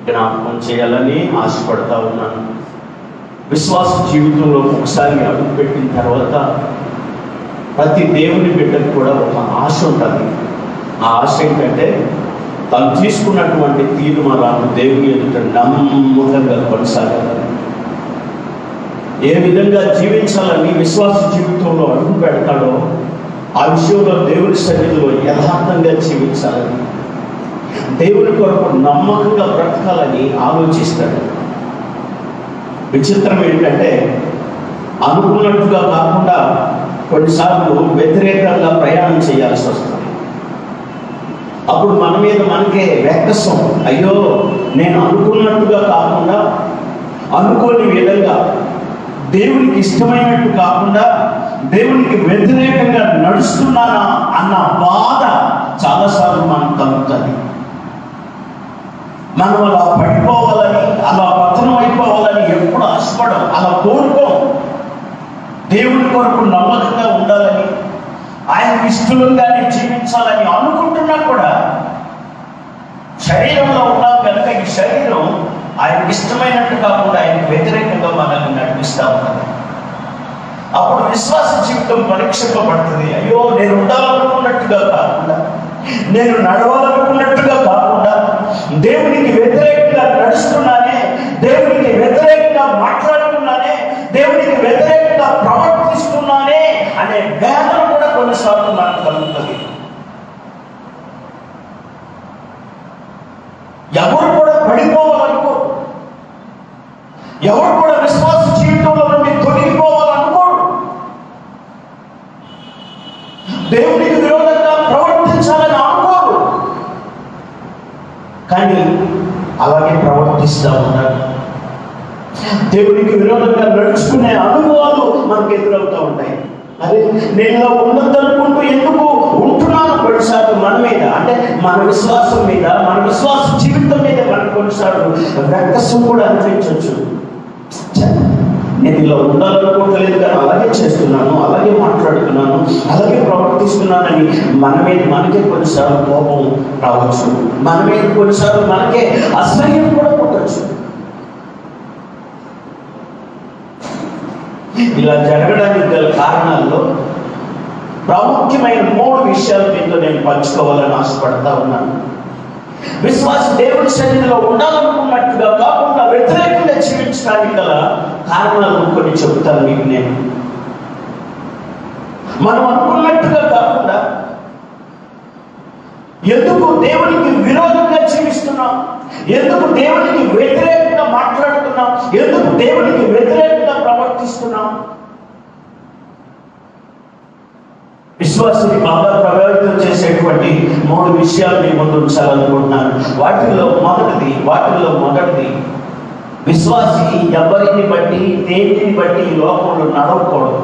జ్ఞాపకం చేయాలని ఆశపడతా ఉన్నాను. విశ్వాస జీవితంలో ఒకసారి అడుగుపెట్టిన తర్వాత ప్రతి దేవుని బిడ్డకు కూడా ఒక ఆశ ఉంటుంది. ఆ ఆశ ఏంటంటే తను తీసుకున్నటువంటి తీర్మానాలను దేవుని ఎదుట నమ్మకంగా కొనసాగాలి. ఏ విధంగా జీవించాలని విశ్వాస జీవితంలో అడుగు పెడతాడో ఆ విషయంలో దేవుని సన్నిధిలో యథార్థంగా జీవించాలని, దేవుని కొరకు నమ్మకంగా బ్రతకాలని ఆలోచిస్తాడు. విచిత్రం ఏంటంటే అనుకున్నట్టుగా కాకుండా కొన్నిసార్లు వ్యతిరేకంగా ప్రయాణం చేయాల్సి వస్తుంది. అప్పుడు మన మీద మనకే వెక్కసం, అయ్యో నేను అనుకున్నట్టుగా కాకుండా, అనుకోని విధంగా, దేవునికి ఇష్టమైనట్టు కాకుండా దేవునికి వ్యతిరేకంగా నడుస్తున్నానా అన్న బాధ చాలాసార్లు మనకు కలుగుతుంది. మనం అలా పడిపోవాలని, అలా పతనం అయిపోవాలని ఎప్పుడు ఆశపడం, అలా కోరుకోం. దేవుని కొరకు నమ్మకంగా ఉండాలని, ఆయనకు ఇష్టంగానే జీవించాలని అనుకుంటున్నా కూడా శరీరంలో ఉన్నాం కనుక ఈ శరీరం ఆయనకు ఇష్టమైనట్టు కాకుండా ఆయనకు వ్యతిరేకంగా మనల్ని నడిపిస్తూ ఉంటుంది. అప్పుడు విశ్వాస జీవితం పరీక్షింపబడుతుంది. అయ్యో నేను ఉండాలనుకున్నట్టుగా కాకుండా, నేను నడవాలనుకున్నట్టుగా కాకుండా, దేవునికి వ్యతిరేకంగా నడుస్తున్నానే, దేవునికి వ్యతిరేకంగా మాట్లాడుతున్నానే, దేవునికి వ్యతిరేకంగా ప్రవర్తిస్తున్నానే అనే వేదన కూడా కొన్నిసార్లు మనకు కలుగుతుంది. ఎవరు కూడా పడిపోవాలనుకోరు, ఎవరు కూడా విశ్వాస జీవితంలో నుండి తొలగిపోవాలనుకోరు, దేవునికి విరోధంగా ప్రవర్తించాలని అనుకోరు. కానీ అలాగే ప్రవర్తిస్తూ ఉంటారు. దేవునికి విరోధంగా నడుచుకునే అనుభవాలు మనకు ఎదురవుతూ ఉంటాయి. అరే నేను ఇలా ఉండద్దనుకుంటూ ఎందుకు ఉంటున్నాను కొన్నిసార్లు మన మీద, అంటే మన విశ్వాసం మీద, మన విశ్వాస జీవితం మీద మనకు కొన్నిసార్లు వెక్కసం కూడా అనిపించవచ్చు. నేను ఇలా ఉండాలనుకోవట్లేదు కానీ అలాగే చేస్తున్నాను, అలాగే మాట్లాడుతున్నాను, అలాగే ప్రవర్తిస్తున్నానని మన మీద మనకే కొన్నిసార్లు కోపం రావచ్చు, మన మీద కొన్నిసార్లు మనకే అసహ్యం కూడా పుట్టచ్చు. ఇలా జరగడానికి గల కారణాల్లో ప్రాముఖ్యమైన 3 విషయాలు మీతో నేను పంచుకోవాలని ఆశపడతా ఉన్నాను. విశ్వాస దేవుని సన్నిధిలో ఉండాలనుకున్నట్టుగా కాకుండా వ్యతిరేకంగా జీవించడానికి గల కారణాలు కొన్ని చెబుతాను మీకు నేను. మనం అనుకున్నట్టుగా కాకుండా ఎందుకు దేవునికి విరోధంగా జీవిస్తున్నాం, ఎందుకు దేవునికి వ్యతిరేకంగా మాట్లాడుతున్నాం, ఎందుకు దేవునికి వ్యతిరేకంగా ప్రవర్తిస్తున్నాం? విశ్వాసాన్ని బాగా ప్రభావితం చేసేటువంటి 3 విషయాలు మీ ముందు ఉంచాలనుకుంటున్నాను. వాటిల్లో మొదటిది విశ్వాసి ఎవరిని బట్టి దేనిని బట్టి ఈ లోకంలో నడవకూడదు.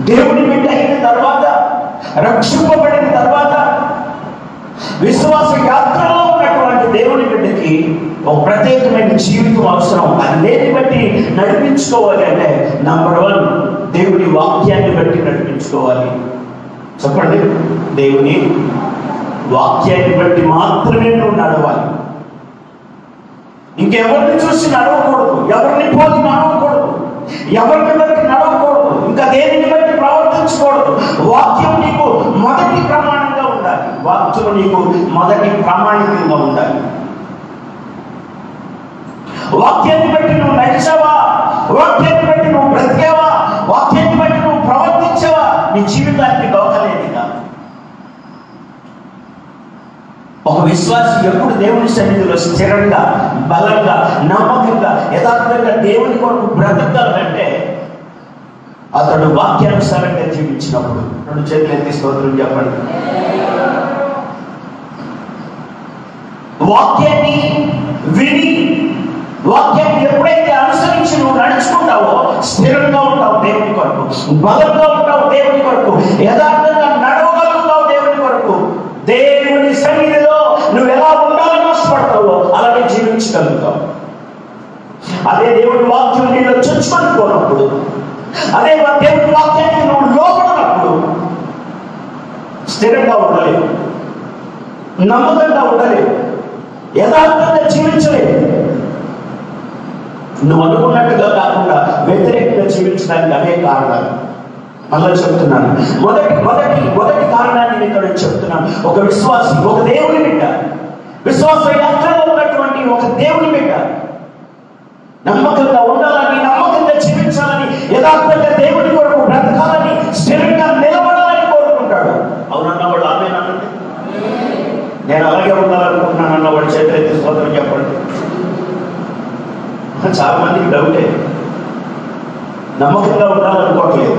దేవుని బిడ్డ అయిన తర్వాత, రక్షింపబడిన తర్వాత, విశ్వాస యాత్రలో ఉన్నటువంటి దేవుని బిడ్డకి ఒక ప్రత్యేకమైన జీవితం అవసరం. అది దేన్ని బట్టి నడిపించుకోవాలి అంటే నంబర్ 1 దేవుని వాక్యాన్ని బట్టి నడిపించుకోవాలి. చెప్పండి, దేవుని వాక్యాన్ని బట్టి మాత్రమే నువ్వు నడవాలి. ఇంకెవరిని చూసి నడవకూడదు, ఎవరిని పోలి నడవకూడదు, ఎవరిని బట్టి నడవకూడదు, ఇంకా దేనిని బట్టి ప్రవర్తించకూడదు. వాక్యం నీకు మొదటి ప్రమాణంగా ఉండాలి. వాక్యం నీకు మొదటి ప్రామాణికంగా ఉండాలి. వాక్యాన్ని బట్టి నువ్వు నడిచావా, వాక్యాన్ని బట్టి నువ్వు బ్రతికావా, వాక్యాన్ని బట్టి నువ్వు ప్రవర్తించావా, నీ జీవితానికి దోహలేదు కాదు. ఒక విశ్వాసి ఎప్పుడు దేవుని సన్నిధిలో స్థిరంగా, బలంగా, నమ్మకంగా, యథార్థంగా దేవుని కొరకు బ్రతకాలంటే అతడు వాక్యానుసారంగా జీవించినప్పుడు. 2 చేతులు ఎత్తి స్తోత్రం చెప్పండి. వాక్యాన్ని విని, వాక్యాన్ని ఎప్పుడైతే అనుసరించి నువ్వు నడుచుకుంటావో స్థిరంగా ఉంటావు దేవుని కొరకు, బలంగా ఉంటావు దేవుని కొరకు, యథార్థంగా నడవగలుగుతావు దేవుని కొరకు. దేవుని సన్నిధిలో నువ్వు ఎలా ఉండాలని ఆశపడతావో అలాగే జీవించగలుగుతావు. అదే దేవుడి వాక్యం నీలో చొచ్చుకొని పోనప్పుడు, అదే దేవుడి వాక్యానికి నువ్వు లోపడినప్పుడు స్థిరంగా ఉండలేవు, నమ్మకంగా ఉండలేవు, యథార్థంగా జీవించలేదు. నువ్వు అనుకున్నట్టుగా కాకుండా వ్యతిరేకంగా జీవించడానికి అనేక కారణాలు. మళ్ళీ చెప్తున్నాను, మొదటి కారణాన్ని ఇక్కడ చెప్తున్నాను. ఒక విశ్వాసి, ఒక దేవుని బిడ్డ, విశ్వాస యాత్రలో ఉన్నటువంటి ఒక దేవుని బిడ్డ నమ్మకంగా ఉండాలని, నమ్మకంగా జీవించాలని, యథార్థంగా దేవుడి కొరకు బ్రతకాలని, స్థిరంగా నిలబడాలని కోరుకుంటాడు. అవునన్న వాళ్ళు ఆమె అనండి. నేను అలాగే ఉండాలనుకుంటున్నానన్న వాడు చేతులెత్తి స్తోత్రం చెప్పండి. చాలా మందికి డౌటే. నమ్మకంగా ఉండాలనుకోవట్లేదు,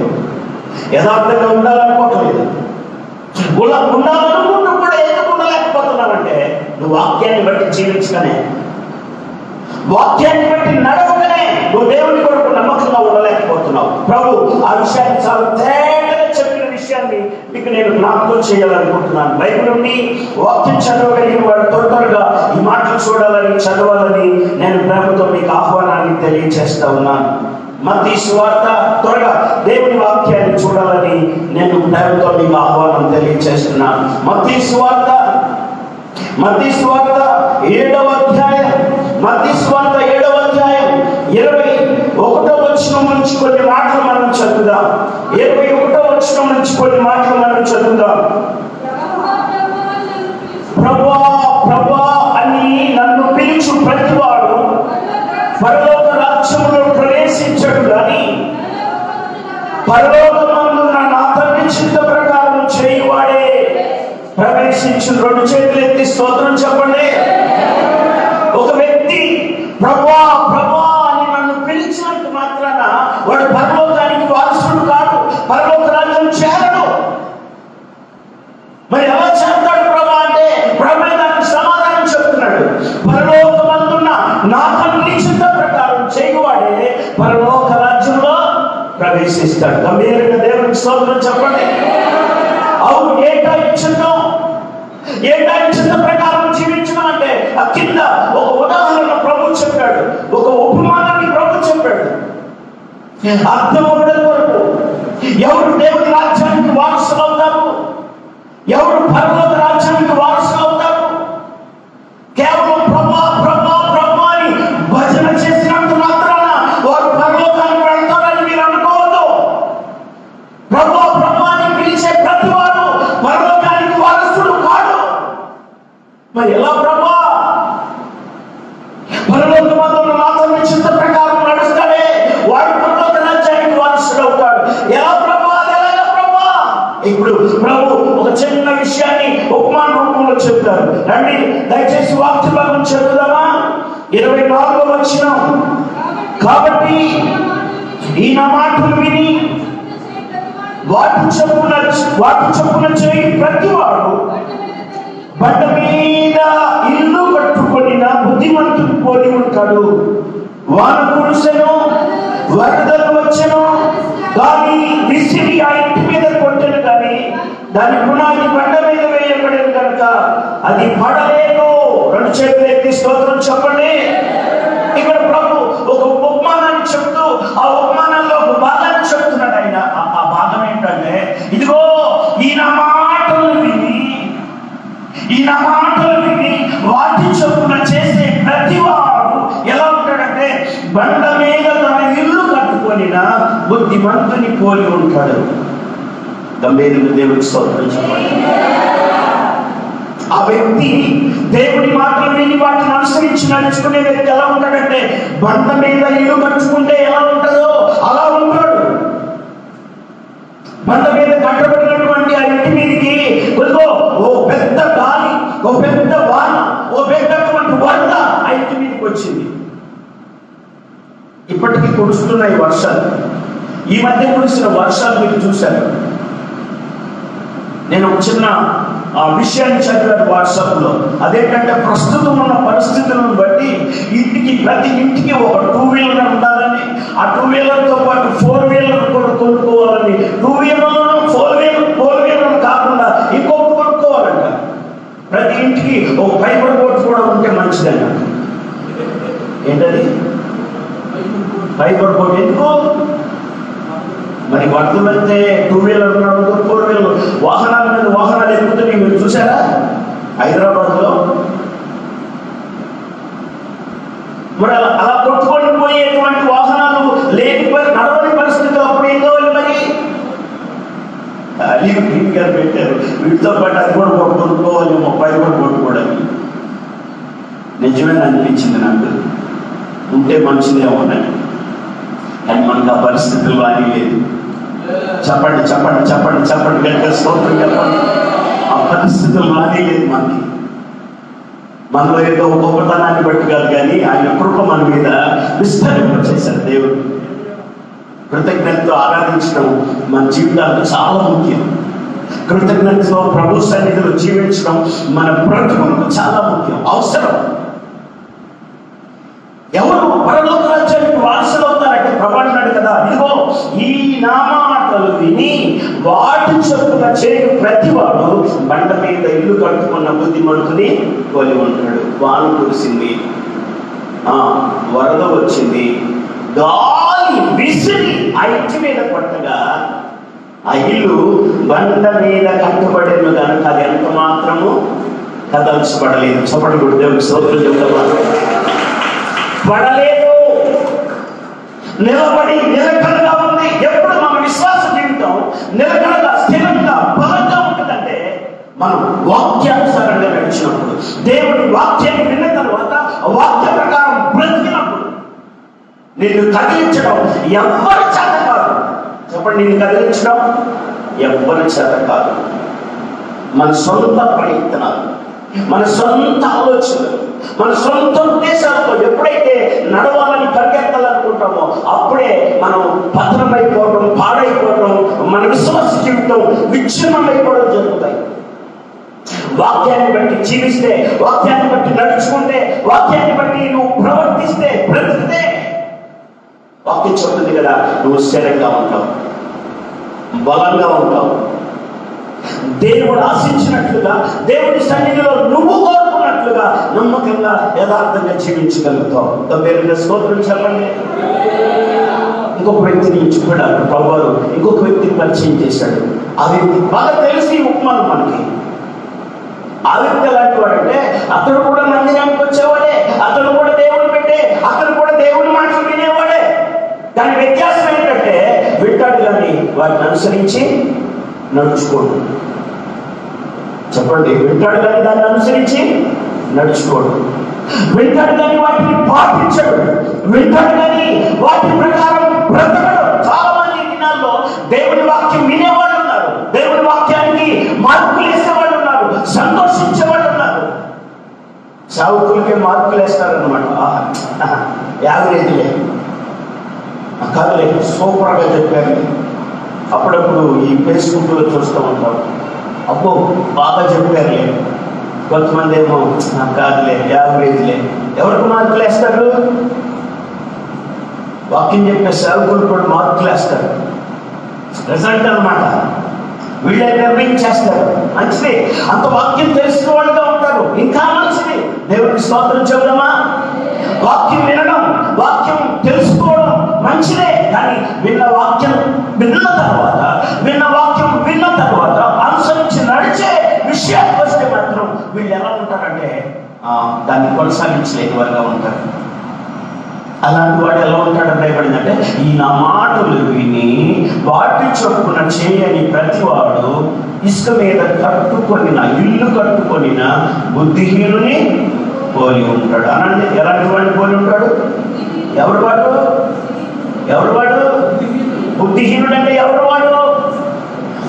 యథార్థంగా ఉండాలనుకోవట్లేదు. ఉండాలనుకుంటూ కూడా ఎందుకు ఉండలేకపోతున్నావంటే నువ్వు వాక్యాన్ని బట్టి జీవించగానే, వాక్యాన్ని బట్టి నడవగానే నువ్వు దేవుని కొరకు నమ్మకంగా ఉండలేకపోతున్నావు. ప్రభు ఆ విషయాన్ని చాలా తేటగా చెప్పిన విషయాన్ని మీకు నేను జ్ఞాపకం చేయాలనుకుంటున్నాను. బైబిల్ నుండి వాక్యం చదవగలిగిన వాడు త్వరగా ఈ మాటలు చూడాలని, చదవాలని నేను ప్రేమతో మీకు ఆహ్వానాన్ని తెలియజేస్తా ఉన్నాను. మత్తయి సువార్త, త్వరగా దేవుని వాక్యాన్ని చూడాలని నేను ప్రేమతో మీకు ఆహ్వానం తెలియజేస్తున్నాను. మత్తయి సువార్త 7వ అధ్యాయం, మత్తయి సువార్త 7వ అధ్యాయం 21వ వచనం నుంచి కొన్ని మాటలు మనం చదువుదాం. 21వ వచనం నుంచి కొన్ని మాటలు మనం చదువుదాం. ప్రభువా ప్రభువా అని నన్ను పిలుచు ప్రతివాడు పరలోక రాజ్యములో ప్రవేశించడు గాని పరలోకమందున్న నా తండ్రి చిత్త ప్రకారం చేయువాడే ప్రవేశించు. 2 చేతులు ఎత్తి స్తోత్రం చెప్పండి. ఒక వ్యక్తి ప్రభువా ప్రభువా అని నన్ను పిలిచినంత మాత్రాన వాడు పరలోకానికి వారసుడు కాడు, పరలోక రాజ్యం చేరడు. మరి ఎలా చేస్తాడు ప్రభు అంటే ప్రభు దానికి సమాధానం చెప్తున్నాడు. పరలోకమందున్న నా తండ్రి చిత్త ప్రకారం చేయువాడే పరలోక రాజ్యంలో ప్రవేశిస్తాడు. గంభీరంగా దేవునికి స్తోత్రం చెప్పండి. అవును, ఏటా చిత్త ప్రకారం జీవించడం అంటే ఆ కింద ఒక ఉదాహరణ ప్రభు చెప్పాడు, ఒక ఉపమానాన్ని ప్రభు చెప్పాడు. అర్థం అవ్వడం కొరకు ఎవరు దేవుని రాజ్యానికి వారసులు అవుతారు, ఎవరు పరలోక రాజ్యానికి వారసులు అవుతారు. కేవలం ప్రభా ప్రభా ప్రభా అని భజన చేసినంత మాత్రాన వారు పరలోకానికి వెళ్తారని మీరు అనుకోవద్దు. ప్రభా ప్రభా అని పిలిచే ప్రతి వారు పరలోకానికి వారసుడు కాడు. మరి ఎలా ప్రభా? పరలోకమందున్న నా తండ్రి చిత్త ప్రకారం నడుస్తాడే వాడు పరలోక రాజ్యానికి వారసుడు అవుతాడు. ఎలా ప్రభా? ఎలాగా ప్రభా? ఇప్పుడు ప్రభు ఒక చిన్న విషయాన్ని ఉపమాన రూపంలో చెప్తారు. రండి దయచేసి వాక్య భాగం చదువుదామా. 24వ వచనం. కాబట్టి ఈ నా మాటలు విని వాటి చొప్పున చేయి ప్రతివాడు బండ మీద ఇల్లు కట్టుకొనిన బుద్ధిమంతుడు పోలి ఉంటాడు. వాన కురిసెను, వరదలు వచ్చెను, గాలి విసిరి ఆ ఇంటి మీద కొట్టెను, కానీ దాని పునాది బండ మీద వేయబడేది కనుక అది పడలేదు. 2 చేతులు ఎత్తి స్తోత్రం చెప్పండి. ఇక్కడ ప్రభు ఒక ఉపమానాన్ని చెప్తూ ఆ ఉపమానంలో ఒక భాగాన్ని చెప్తున్నాడు. ఆయన ఆ భాగం ఏంటంటే, ఇదిగో ఈ నా మాటలు విని వాటి చొప్పున చేసే ప్రతివాడు ఎలా ఉంటాడంటే బండ మీద తన ఇల్లు కట్టుకొనిన బుద్ధిమంతుని పోలి ఉంటాడు. గంభీరుడు దేవుడికి స్తోత్రం చెప్పండి. ఆ వ్యక్తి దేవుడి మాటలు విని వాటిని అనుసరించి నడుచుకునే వ్యక్తి ఎలా ఉంటాడంటే బండ మీద ఇల్లు కట్టుకుంటే ఎలా ఉంటుందో అలా ఉంటాడు. బండ మీద కట్టబడినటువంటి ఆ ఇంటి మీదకి ఓ పెద్ద గాలి, ఓ పెద్ద వాన, ఓ పెద్దటువంటి వరద ఆ ఇంటి మీదకి వచ్చింది. ఇప్పటికీ కురుస్తున్నాయి వర్షాలు. ఈ మధ్య కురిసిన వర్షాలు మీరు చూశారు. నేను ఒక చిన్న విషయాన్ని చదివాను వాట్సాప్లో. అదేంటంటే ప్రస్తుతం ఉన్న పరిస్థితులను బట్టి ప్రతి ఇంటికి ఒక 2 వీలర్ ఉండాలని, ఆ 2 వీలర్తో పాటు 4 వీలర్ కూడా కొనుక్కోవాలని, 2 వీలర్లను 4 వీలర్ కాకుండా ఇంకొకటి కొనుక్కోవాలంట. ప్రతి ఇంటికి ఒక ఫైబర్ బోర్డ్ కూడా ఉంటే మంచిదన్న. ఏంటది ఫైబర్ బోర్డ్? ఎందుకు మరి వరదలు వెళ్తే 2 వీలర్ 4 వీలర్ వాహనాల మీద వాహనాలు ఎక్కుతున్నాయి. మీరు చూసారా హైదరాబాద్లో? మరి అలా కొట్టుకొని పోయేటువంటి వాహనాలు లేకపోయి నడవని పరిస్థితులు అప్పుడు ఏం కావాలి మరి? గారు పెట్టారు, వీటితో పాటు అది కూడా కొట్టుకోవాలి, 30 కూడా కొట్టుకోవడానికి. నిజమే అనిపించింది నాకు, ఉంటే మంచిదే ఉన్నాయి. కానీ మనకు ఆ పరిస్థితులు కానీ లేదు. చెప్పండి చెప్పండి చెప్పండి చెప్పండి గట్టిగా స్తోత్రం చెప్పండి. ఆ పరిస్థితులు కానీ లేదు మనకి. మనలో ఏదో గొప్పతనాన్ని బట్టి కాదు, కానీ ఆయన కృప మన మీద విస్తరింపచేశారు దేవుడు. కృతజ్ఞతతో ఆరాధించడం మన జీవితాలకు చాలా ముఖ్యం. కృతజ్ఞతతో ప్రభు సన్నిధిలో జీవించడం మన బ్రతుకులకు చాలా ముఖ్యం, అవసరం. ఎవరు పరలోక రాజ్యానికి వారసులు అవుతారంటే ప్రభు అన్నాడు కదా, ఇదిగో ఈ నా మాటలు విని వాటి చొప్పున చేయు ప్రతివాడు బండ మీద ఇల్లు కట్టుకున్న బుద్ధిమంతుని పోలి ఉంటాడు. వాన కురిసింది, వరద వచ్చింది, గాలి విసిరి ఆ ఇంటి మీద పట్టగా ఆ ఇల్లు బండ మీద కట్టబడిన కనుక అది ఎంత మాత్రము కదల్చబడలేదు. చెప్పండి కూడా దేవుడికి స్తోత్రం చెప్తామా? పడలేదు, నిలబడి నిలకడగా ఉంది. ఎప్పుడు మన విశ్వాస జీవితం నిలకడగా స్థిరంగా బలంగా ఉంటుందంటే మనం వాక్యానుసారంగా నడిచినప్పుడు, దేవుడి వాక్యాన్ని విన్న తర్వాత వాక్య ప్రకారం బ్రతికినప్పుడు. నిన్ను కదిలించడం ఎవ్వరి చేత కాదు. చెప్పండి, నిన్ను కదిలించడం ఎవ్వరి చేత కాదు. మన సొంత ప్రయత్నాలు, మన సొంత ఆలోచనలు, మన సొంత ఉద్దేశాలతో ఎప్పుడైతే నడవాలని పరిగెత్తాలనుకుంటామో అప్పుడే మనం పతనమైపోవడం, పాడైపోవడం, మన విశ్వాస జీవితం విచ్ఛిన్నమైపోవడం జరుగుతాయి. వాక్యాన్ని బట్టి జీవిస్తే, వాక్యాన్ని బట్టి నడుచుకుంటే, వాక్యాన్ని బట్టి నువ్వు ప్రవర్తిస్తే, బ్రతికితే వాక్యం చెప్తుంది కదా, నువ్వు స్థిరంగా ఉంటావు, బలంగా ఉంటావు. దేవుడు ఆశించినట్లుగా, దేవుడి సన్నిధిలో నువ్వు కోరుకున్నట్లుగా నమ్మకంగా యథార్థంగా జీవించగలుగుతావు. పేరు స్తోత్రం చెప్పండి. ఇంకొక వ్యక్తిని ఇచ్చుకున్నాడు ప్రభువారు, ఇంకొక వ్యక్తిని పరిచయం చేశాడు. ఆ వ్యక్తి బాగా తెలిసి ఉపమానం మనకి. ఆ వ్యక్తి ఎలాంటి వాడంటే అతడు కూడా మందిరానికి వచ్చేవాడే, అతడు కూడా దేవుడు పెట్టే, అతడు కూడా దేవుడి మాటలు వినేవాడే. దాని వ్యత్యాసం ఏంటంటే వింటాడు కానీ వాటిని అనుసరించి నడుచుకోడు. చెప్పండి, వింటాడు కానీ దాన్ని అనుసరించి నడుచుకోడు. వింటాడు కానీ వాటిని పాటించడు. వింటాడు కానీ వాటి ప్రకారం బ్రతకడు. చాలా మంది దినాల్లో దేవుడి వాక్యం వినేవాళ్ళు ఉన్నారు, దేవుడి వాక్యానికి మార్పులు వేసేవాళ్ళు ఉన్నారు, సంతోషించేవాళ్ళు ఉన్నారు. సావుకులకే మార్పులు వేస్తారనమాట. యావరేజ్లే కాదులే, సూపర్గా చెప్పారు. అప్పుడప్పుడు ఈ ఫేస్బుక్లో చూస్తూ ఉంటాం, అబ్బో బాగా చెప్పారులే. కొంతమంది ఏమో కాదులే, యావరేజ్లే. ఎవరికి మార్కులు వేస్తారు? వాక్యం చెప్పే సేవకులు కూడా మార్కులు వేస్తారు. రిజల్ట్ అనమాట, వీళ్ళే నిర్ణయించేస్తారు. మంచిది, అంత వాక్యం తెలిసిన వాళ్ళుగా ఉంటారు, ఇంకా మంచిది. దేవుడికి స్తోత్రం చెబుదామా? వాక్యం వినడం, వాక్యం తెలుసుకోవడం మంచిదే. కానీ విన్న వాక్యం విన్న తర్వాత అనుసరించి నడిచే విషయానికి వస్తే మాత్రం వీళ్ళు ఎలా ఉంటారంటే దాన్ని కొనసాగించలేని వారుగా ఉంటారు. అలాంటి వాడు ఎలా ఉంటాడని భయపడిందంటే, ఈ నా మాటలు విని వాటి చొప్పున చేయని ప్రతివాడు ఇసుక మీద కట్టుకొనిన ఇల్లు కట్టుకొనిన బుద్ధిహీనుని పోలి ఉంటాడు. అనండి, ఎలాంటి వాడిని పోలి ఉంటాడు? ఎవరు వాడు? బుద్ధిహీనుడు అంటే ఎవరు వాడు?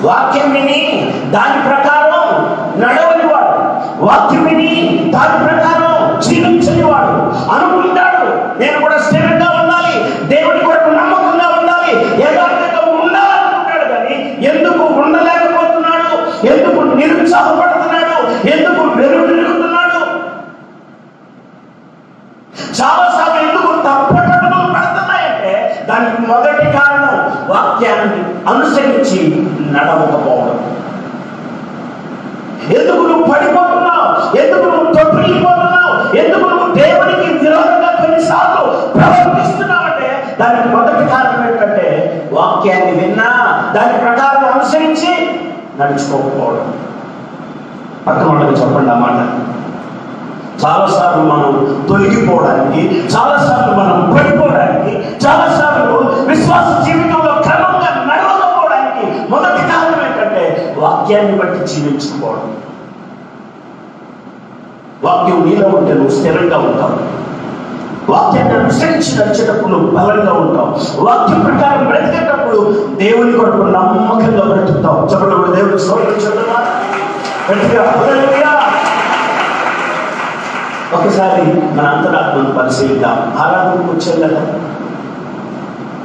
వాక్యం విని దాని ప్రకారం నడవని వాడు, వాక్యం విని దాని ప్రకారం జీవించని వాడు. అనుకుంటాడు నేను కూడా స్థిరంగా ఉండాలి, దేవుడి కొరకు నమ్మకంగా ఉండాలి, యథార్థంగా ఉండాలనుకుంటాడు. కానీ ఎందుకు ఉండలేకపోతున్నాడు? ఎందుకు నిరుత్సాహపడుతున్నాడు? ఎందుకు వెలుగుతున్నాడు? చాలాసార్లు ఎందుకు తప్పటడుగులు పడుతున్నాయంటే దానికి మొదటి కారణం వాక్యాన్ని అనుసరించి నడవకపోవడం. ఎందుకు నువ్వు పడిపోతున్నావు? ఎందుకు నువ్వు తొట్టిల్లిపోతున్నావు? ఎందుకు నువ్వు దేవునికి విరోధంగా కొన్నిసార్లు ప్రవర్తిస్తున్నావంటే దానికి మొదటి కారణం ఏంటంటే వాక్యాన్ని విన్నా దాని ప్రకారం అనుసరించి నడుచుకోకపోవడం. పక్కన వాళ్ళకి చెప్పండి ఆ మాట. చాలాసార్లు మనం తొలగిపోవడానికి, చాలాసార్లు మనం పడిపోవడానికి, చాలాసార్లు విశ్వాస జీవితంలో క్రమంగా నడవకపోవడానికి మొదటి కారణం ఏంటంటే వాక్యాన్ని బట్టి జీవించుకోవడం. వాక్యం నీలో ఉంటే నువ్వు స్థిరంగా ఉంటావు. వాక్యాన్ని అనుసరించి నడిచేటప్పుడు నువ్వు బలంగా ఉంటావు. వాక్యం ప్రకారం బ్రతికేటప్పుడు దేవుని కొరకు నమ్మకంగా బ్రతుకుతావు. చెప్పడం దేవుడికి స్తోత్రం చెప్తున్నా. ఒకసారి మన అంతరాత్మను పరిశీలిద్దాం. ఆరాధనకు వచ్చాం కదా,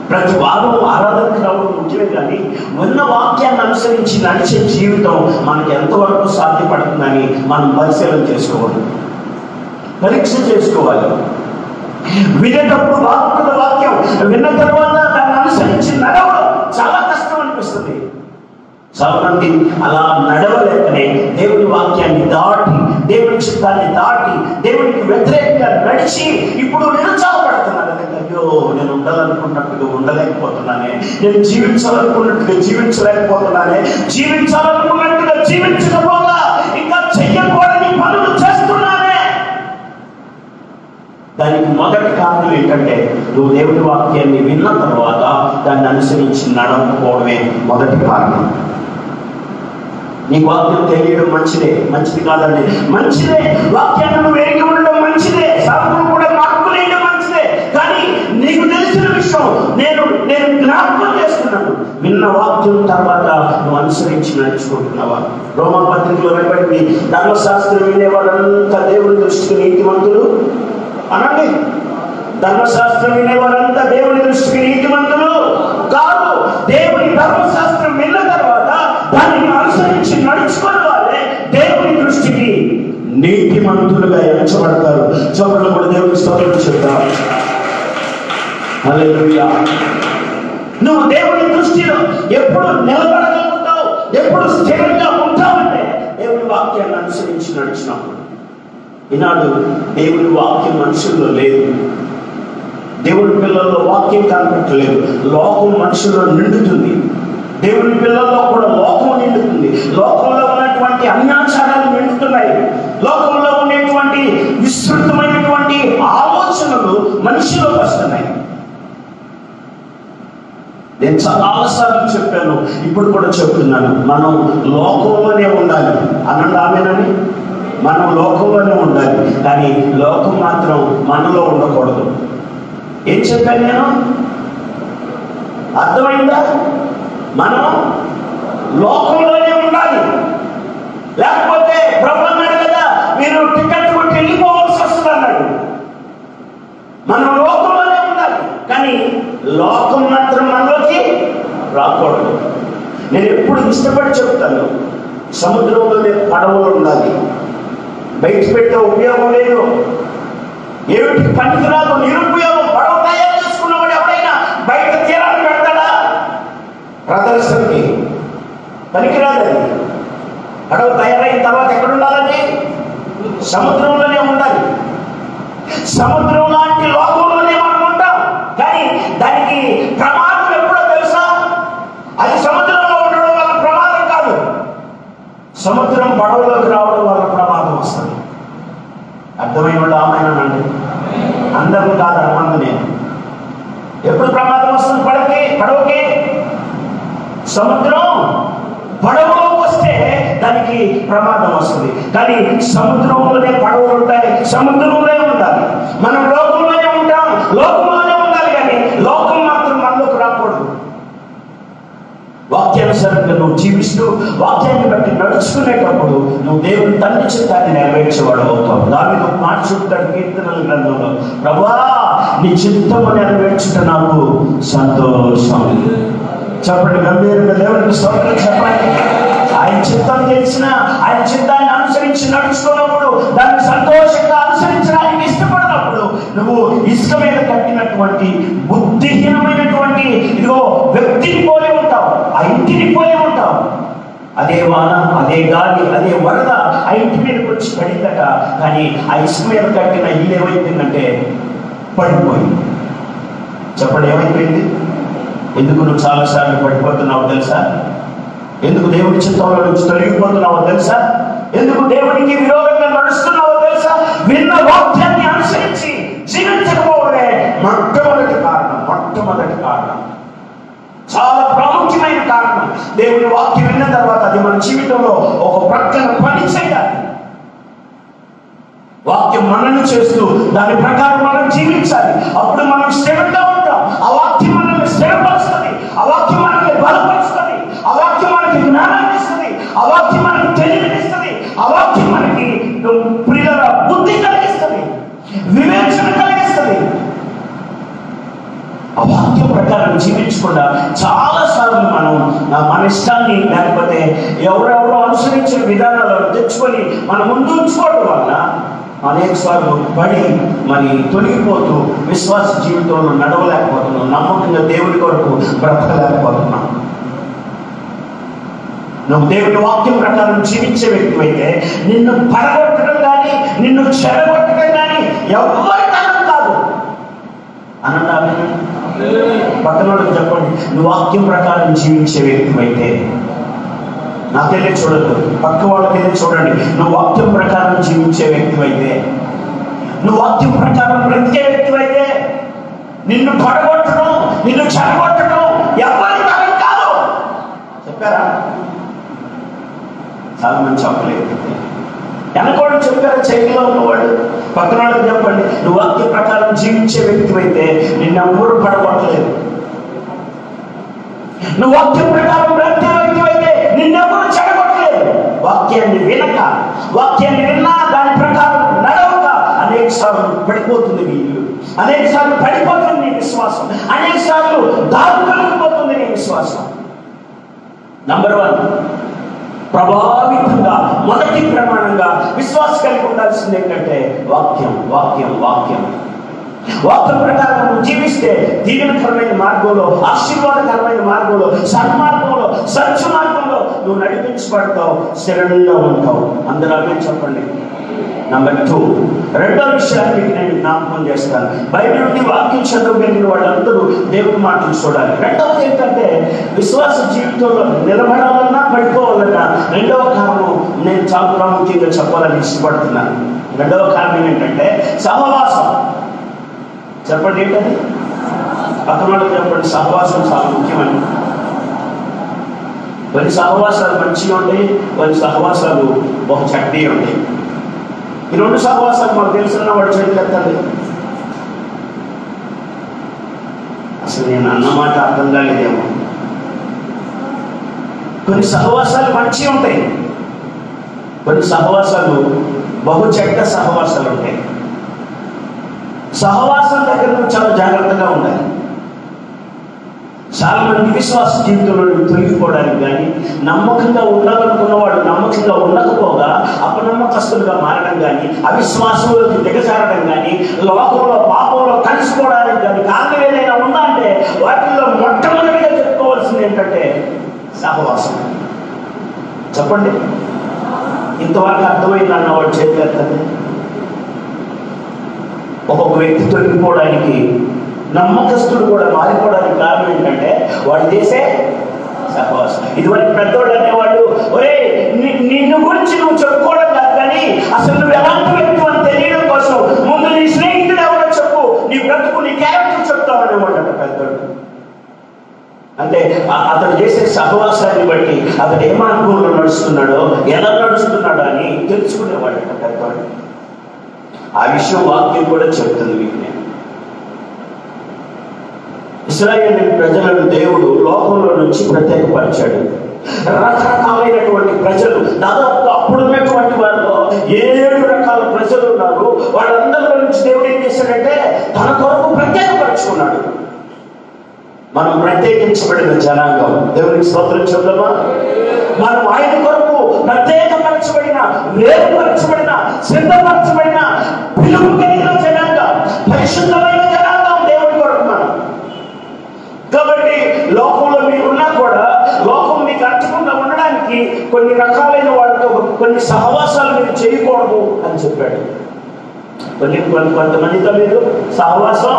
ప్రతి వారం ఆరాధనకు రావడం ముఖ్యమే, కానీ ఉన్న వాక్యాన్ని అనుసరించి నడిచే జీవితం మనకి ఎంతవరకు సాధ్యపడుతుందని మనం పరిశీలన చేసుకోవాలి, పరీక్ష చేసుకోవాలి. వినేటప్పుడు వాక్యం విన్న తర్వాత దాన్ని అనుసరించి నడవడం చాలా కష్టం అనిపిస్తుంది. చాలా మంది అలా నడవలేకనే దేవుని వాక్యాన్ని దాటి, దేవుని చిత్తాన్ని దాటి, దేవునికి వ్యతిరేకంగా నడిచి ఇప్పుడు నిరుత్సాహపడుతున్నారు. అయ్యో, నేను ఉండాలనుకున్నట్టుగా ఉండలేకపోతున్నానే, నేను జీవించాలనుకున్నట్టుగా జీవించలేకపోతున్నానే, జీవించాలనుకున్నట్టుగా జీవించకపోగా ఇంకా చెయ్యకూడని పనులు చేస్తున్నానే. దానికి మొదటి కారణం ఏంటంటే నువ్వు దేవుని వాక్యాన్ని విన్న తర్వాత దాన్ని అనుసరించి నడవకపోవడమే మొదటి కారణం. నీ వాక్యం తెలియడం మంచిది కాదండి, మంచిదే. వాక్యాన్ని నువ్వు ఎరిగి ఉండడం మంచిదే, సాధకులు కూడా మార్పులేయడం మంచిదే. కానీ నీకు తెలిసిన విషయం నేను జ్ఞాపకం చేస్తున్నాను, విన్న వాక్యం తర్వాత నువ్వు అనుసరించి నడుచుకుంటున్నావా? రోమా పత్రికలో రాయబడింది, ధర్మశాస్త్రం వినేవారంతా దేవుని దృష్టికి నీతిమంతులు అనండి. ధర్మశాస్త్రం వినేవారంతా దేవుని దృష్టికి నీతిమంతులు కాదు. దేవుని ధర్మశాస్త్రం విన్న తర్వాత దాన్ని అనుసరించి నడుచుకున్న వాళ్ళే దేవుని దృష్టికి నీతిమంతులుగా ఎంచబడతారు. చోట్ల కూడా దేవుని స్తోత్రం చెప్తారు. హల్లెలూయా. నువ్వు దేవుని దృష్టిలో ఎప్పుడు నిలబడగలుగుతావు, ఎప్పుడు స్థిరంగా ఉంటావంటే దేవుని వాక్యాన్ని అనుసరించి నడిచినప్పుడు. ఈనాడు దేవుని వాక్యం మనుషుల్లో లేదు, దేవుని పిల్లల్లో వాక్యం కనపట్టలేదు. లోకం మనుషుల్లో నిండుతుంది, దేవుని పిల్లల్లో కూడా లోకం నిండుతుంది. లోకంలో ఉన్నటువంటి అన్యాచారాలు నిండుతున్నాయి. లోకంలో ఉండేటువంటి విస్తృతమైనటువంటి ఆలోచనలు మనిషిలోకి వస్తున్నాయి. నేను చాలాసార్లు చెప్పాను, ఇప్పుడు కూడా చెప్తున్నాను, మనం లోకంలోనే ఉండాలి అనండి. ఆమెనని మనం లోకంలోనే ఉండాలి, కానీ లోకం మాత్రం మనలో ఉండకూడదు. ఏం చెప్పాను నేను? అర్థమైందా? మనం లోకంలోనే ఉండాలి, లేకపోతే ప్రభు అన్నాడు కదా, మీరు టికెట్ కొట్టి వెళ్ళిపోవాల్సి వస్తుంది అన్నాడు. మనం లోకంలోనే ఉండాలి, కానీ లోకం మాత్రం మనలోకి రాకూడదు. నేను ఎప్పుడు ఇష్టపడి చెప్తాను, సముద్రంలోనే పడవలు ఉండాలి, బయట పెట్టే ఉపయోగం లేదు, ఏమిటి పనికిరాదు, నిరుపయోగం. పడవ తయారు చేసుకున్నవాడు ఎవరైనా బయట తీరాన్ని పెడతాడా? ప్రదర్శనకి పనికిరాదని. పడవ తయారైన తర్వాత ఎక్కడ ఉండాలండి? సముద్రంలోనే ఉండాలి. సముద్రం లాంటి లోకంలోనే మనం ఉంటాం, కానీ దానికి ప్రమాదం ఎప్పుడో తెలుసా? అది సముద్రంలో ఉండడం వల్ల ప్రమాదం కాదు, సముద్రం పడవలోకి రావడం వల్ల ప్రమాదం వస్తుంది. అర్థమైన వాళ్ళు ఆమెనండి, అందరూ కాదు అన్నది నేను. ఎప్పుడు ప్రమాదం వస్తుంది పడవకి? సముద్రం పడవలోకి వస్తే దానికి ప్రమాదం వస్తుంది. కానీ సముద్రంలోనే పడవలు ఉంటాయి, సముద్రంలోనే ఉండాలి. మనం లోకంలోనే ఉంటాం, లోకంలోనే ఉండాలి, కానీ లోకం మాత్రం మనలోకి రాకూడదు. వాక్యానుసారంగా నువ్వు జీవిస్తూ వాక్యాన్ని బట్టి నడుచుకునేటప్పుడు నువ్వు దేవుని తండ్రి చిత్తాన్ని నెరవేర్చేవాడు అవుతావు. దావీదు మాట చెప్తాడు కీర్తనల గ్రంథంలో, ప్రభువా నీ చిత్తము నెరవేర్చుట నాకు సంతోషం. చెప్పండి గంభీరంగా దేవునికి స్తోత్రం చెప్పండి. ఆయన చిత్తం తెలిసిన, ఆయన చిత్తాన్ని అనుసరించి నడుచుకున్నప్పుడు, దాన్ని సంతోషంగా అనుసరించడానికి ఇష్టపడినప్పుడు నువ్వు ఇసుక మీద కట్టినటువంటి బుద్ధిహీనమైనటువంటి ఇదిగో వ్యక్తిని పోలి ఉంటావు, ఆ ఇంటిని పోలి ఉంటావు. అదే వాన, అదే గాలి, అదే వరద ఆ ఇంటి మీదకి వచ్చి పడిందట, కానీ ఆ ఇసుక మీద కట్టిన ఇల్లు ఏమైపోయిందంటే పడిపోయింది. చెప్పండి ఏమైపోయింది? ఎందుకు నువ్వు చాలాసార్లు పడిపోతున్నావు తెలుసా? ఎందుకు దేవుడి చిత్తంలో నుంచి తొలగిపోతున్నావో తెలుసా? ఎందుకు దేవునికి విరోధంగా నడుస్తున్నావో తెలుసా? విన్న వాక్యాన్ని అనుసరించి జీవించకపోవడమే మొట్టమొదటి కారణం. చాలా ప్రాముఖ్యమైన కారణం. దేవుని వాక్యం విన్న తర్వాత అది మన జీవితంలో ఒక ప్రక్కన పని చేయాలి. వాక్యం మనల్ని చేస్తూ దాని ప్రకారం మనం జీవించాలి. అప్పుడు మనం స్థిరంగా ఉంటాం. ఆ వాక్యం మనల్ని స్థిరపరుస్తుంది, ఆ వాక్యం మనల్ని బలపరుస్తుంది, ఆ వాక్యం మనకి జ్ఞానాన్ని ఇస్తుంది, ఆ వాక్యం మనకి తెలివినిస్తుంది, ఆ వాక్యం మనకి ప్రియుల బుద్ధి కలిగిస్తుంది, వివేచన కలిగిస్తుంది. ఆ వాక్యం ప్రకారం జీవించకుండా చాలాసార్లు మనం మన ఇష్టాన్ని లేకపోతే ఎవరెవరో అనుసరించిన విధానాలను తెచ్చుకొని మన ముందు ఉంచుకోవడం వల్ల అనేక సార్లు పడి మరి తొలగిపోతూ విశ్వాస జీవితంలో నడవలేకపోతున్నాం, నమ్మకంగా దేవుడి కొరకు బ్రతకలేకపోతున్నాం. నువ్వు దేవుని వాక్యం ప్రకారం జీవించే వ్యక్తి అయితే నిన్ను పడగొట్టడం కానీ నిన్ను చెడగొట్టడం కానీ ఎవరి తరం కాదు అనండి. పక్కనోళ్ళకి చెప్పండి, నువ్వు వాక్యం ప్రకారం జీవించే వ్యక్తి అయితే. నాకెళ్ళి చూడద్దు, పక్క వాళ్ళకెళ్ళి చూడండి. నువ్వు వాక్యం ప్రకారం జీవించే వ్యక్తి అయితే, నువ్వు వాక్యం ప్రకారం బ్రతికే వ్యక్తి అయితే నిన్ను పడగొట్టడం నిన్ను చెడగొట్టడం ఎవరి తరం కాదు. చెప్పారా? చాలా మంది చెప్పలేదు. వెనకోడు చెప్పారా? చైతన్యంలో ఉన్నవాడు పక్కన వాళ్ళకి చెప్పండి, నువ్వు వాక్య ప్రకారం జీవించే వ్యక్తి అయితే నిన్నెవ్వరూ పడగొట్టలేదు. నువ్వు వాక్యం ప్రకారం బ్రతికే వ్యక్తి అయితే నిన్నెవ్వరూ చెడగొట్టలేదు. వాక్యాన్ని వినక, వాక్యాన్ని విన్నా దాని ప్రకారం నడవక అనేక సార్లు పడిపోతుంది నీ ఇల్లు, అనేక సార్లు పడిపోతుంది నీ విశ్వాసం, అనేక సార్లు దారు కలిగిపోతుంది నీ విశ్వాసం. నంబర్ 1 ప్రభావితంగా మొదటి ప్రమాణంగా విశ్వాసం కలిగి ఉండాల్సింది ఏంటంటే వాక్యం ప్రకారం నువ్వు జీవిస్తే దీవెనకరమైన మార్గంలో, ఆశీర్వాదకరమైన మార్గంలో, సన్మార్గంలో, సత్య మార్గంలో నువ్వు నడిపించబడతావు, స్థిరంగా ఉంటావు. అందరూ అదే చెప్పండి. నంబర్ 2, రెండో విషయాన్ని నేను జ్ఞాపకం చేస్తాను. బైబిల్ నుండి వాక్యం చదవగలిగిన వాళ్ళందరూ దేవుని మాటలు చూడాలి. రెండవది ఏంటంటే విశ్వాస జీవితంలో నిలబడాలన్నా పడిపోవాలన్నా రెండవ కారణం నేను చాలా ప్రాముఖ్యంగా చెప్పాలని ఇష్టపడుతున్నాను. రెండవ కారణం ఏంటంటే సహవాసం. చెప్పండి ఏంటది? పక్కన వాళ్ళకి చెప్పండి, సహవాసం చాలా ముఖ్యమని. కొన్ని సహవాసాలు మంచిగా ఉంటాయి, కొన్ని సహవాసాలు ఒక చట్నీ ఉంటాయి. ఈ 2 సహవాసాలు మాకు తెలుసున్న వాడు చేతులు ఎత్తాలి. అసలు నేను అన్నమాట అర్థం కాలేదేమో. కొన్ని సహవాసాలు మంచిగా ఉంటాయి, కొన్ని సహవాసాలు బహు చెడ్డ సహవాసాలు ఉంటాయి. సహవాసం దగ్గర నువ్వు చాలా జాగ్రత్తగా ఉండాలి. చాలా మంది విశ్వాస జీవితంలో తొలగిపోవడానికి కానీ, నమ్మకంగా ఉండాలనుకున్న వాడు నమ్మకంగా ఉండకపోగా అపనమ్మకస్తులుగా మారడం కానీ, అవిశ్వాసంలోకి దిగజారడం కానీ, లోకంలో పాపంలో కలిసిపోవడానికి కానీ కారణం ఏదైనా ఉందా అంటే వాటిల్లో మొట్టమొదటిగా చెప్పుకోవాల్సింది ఏంటంటే సహవాసం. చెప్పండి, ఇంతవరకు అర్థమైంది అన్నవాడు చేతులు. ఒక్కొక్క వ్యక్తి తొలగిపోవడానికి, నమ్మకస్తుడు కూడా మారిపోవడానికి కారణం ఏంటంటే వాడు చేసే సహవాసం. ఇదివరకు పెద్దోళ్ళు అనేవాళ్ళు, ఒరే నిన్ను గురించి నువ్వు చెప్పుకోవడం కాదు కానీ అసలు నువ్వు ఎలాంటి వ్యక్తి అని తెలియడం కోసం ముందు నీ స్నేహితుడు ఎవరో చెప్పు, నీ బ్రతుకు, నీ క్యారెక్టర్ చెప్తావు అనేవాడు అంట పెద్దోడు. అంటే అతను చేసే సహవాసాన్ని బట్టి అతను ఏ మార్గంలో నడుస్తున్నాడో, ఎలా నడుస్తున్నాడో అని తెలుసుకునేవాడు పెద్దోడు. ఆ విషయం వాక్యం కూడా చెప్తుంది మీకు. ఇశ్రాయేలు ప్రజలను దేవుడు లోకంలో నుంచి ప్రత్యేకపరిచాడు. రకరకాలైనటువంటి ప్రజలు, దాదాపు అప్పుడున్నటువంటి వారిలో 7 రకాల ప్రజలు ఉన్నారు. వాళ్ళందరిలో నుంచి దేవుడు ఏం చేశాడంటే తన కొరకు ప్రత్యేకపరుచుకున్నాడు. మనం ప్రత్యేకించబడిన జనాంగం. దేవునికి స్తోత్రం చెప్దామా? మనం ఆయన కొరకు ప్రత్యేకపరచబడిన, వేరుపరచబడిన, సిద్ధపరచబడిన, పిలుపు కలిగిన జనాంగం, పరిశుద్ధమైన జనాంగం దేవుడి కొరకు మనం. కాబట్టి లోకంలో మీరున్నా కూడా లోకం మీకు అంటకుండా ఉండడానికి కొన్ని రకాలైన వాళ్ళతో కొన్ని సహవాసాలు మీరు చేయకూడదు అని చెప్పాడు. కొంతమందితో మీరు సహవాసం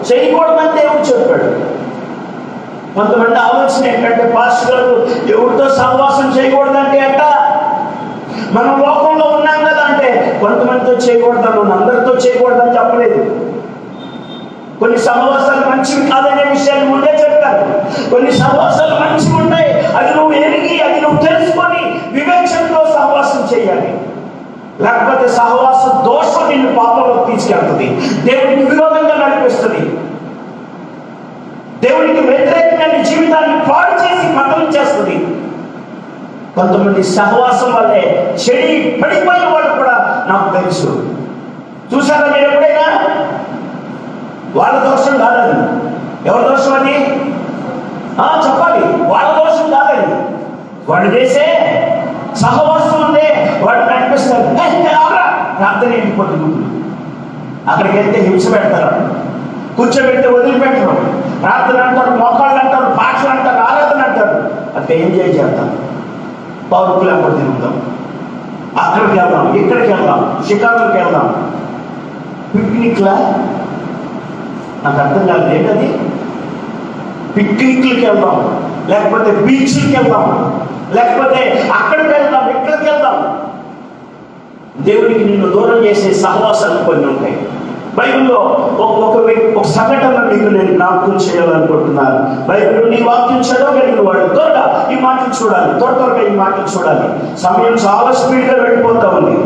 చేయకూడదని దేవుడు చెప్పాడు. కొంతమంది ఆలోచన ఏంటంటే పాస్టర్ గారు ఎవరితో సహవాసం చేయకూడదంటే అంట మనం లోకంలో ఉన్నాం కదా అంటే కొంతమందితో చేయకూడదాను, అందరితో చేయకూడదని చెప్పలేదు. కొన్ని సహవాసాలు మంచివి కాదనే విషయాన్ని ముందే చెప్తాను. కొన్ని సహవాసాలు మంచివి ఉంటాయి, అది నువ్వు ఎరిగి, అది నువ్వు తెలుసుకొని వివేచనతో సహవాసం చేయాలి. లేకపోతే సహవాస దోషం నిన్ను పాపంలోకి తీసుకెళ్తుంది, దేవునికి విరోధంగా నడిపిస్తుంది, దేవునికి వ్యతిరేకంగా నీ జీవితాన్ని పాడు చేసి పతనం చేస్తుంది. కొంతమంది సహవాసం వల్లే చెడి పడిపోయిన వాళ్ళు కూడా నాకు తెలుసు. చూసారా మీరు ఎప్పుడైనా? వాళ్ళ దోషం కాదని. ఎవరి దోషం అది? చెప్పాలి. వాళ్ళ దోషం కాదని. వాడు చేసే సహవాసం ఉందే వాడు కనిపిస్తారు. ప్రార్థన వెళ్ళిపోతుంది. అక్కడికి వెళ్తే హింస పెడతారు, కూర్చోబెడితే వదిలిపెట్టరు, ప్రార్థన అంటారు, మోకాళ్ళు అంటారు, పాటలు అంటారు, ఆరాధన అంటారు. అంటే ఎంజాయ్ చేద్దాం, పౌరుకులు అక్కడ తిరుగుతాం, అక్కడికి వెళ్దాం, ఇక్కడికి వెళ్దాం, షికాగోకి వెళ్దాం. పిక్నిక్లా? నాకు అర్థం కాదు ఏంటది. పిక్నిక్లకి వెళ్దాం, లేకపోతే బీచ్లకి వెళ్దాం, లేకపోతే అక్కడికి వెళ్దాం, ఇక్కడికి వెళ్దాం. దేవుడికి నిన్ను దూరం చేసే సహవాసాలు కొన్ని ఉంటాయి. బైబిల్లో ఒక సంఘటన మీకు నేను జ్ఞాపకం చేయాలనుకుంటున్నాను. బైబిల్ నీ వాక్యం చదవగలిగిన వాడు త్వరగా ఈ మాటలు చూడాలి, త్వరగా ఈ మాటలు చూడాలి. సమయం చాలా స్పీడ్గా వెళ్ళిపోతా ఉంది.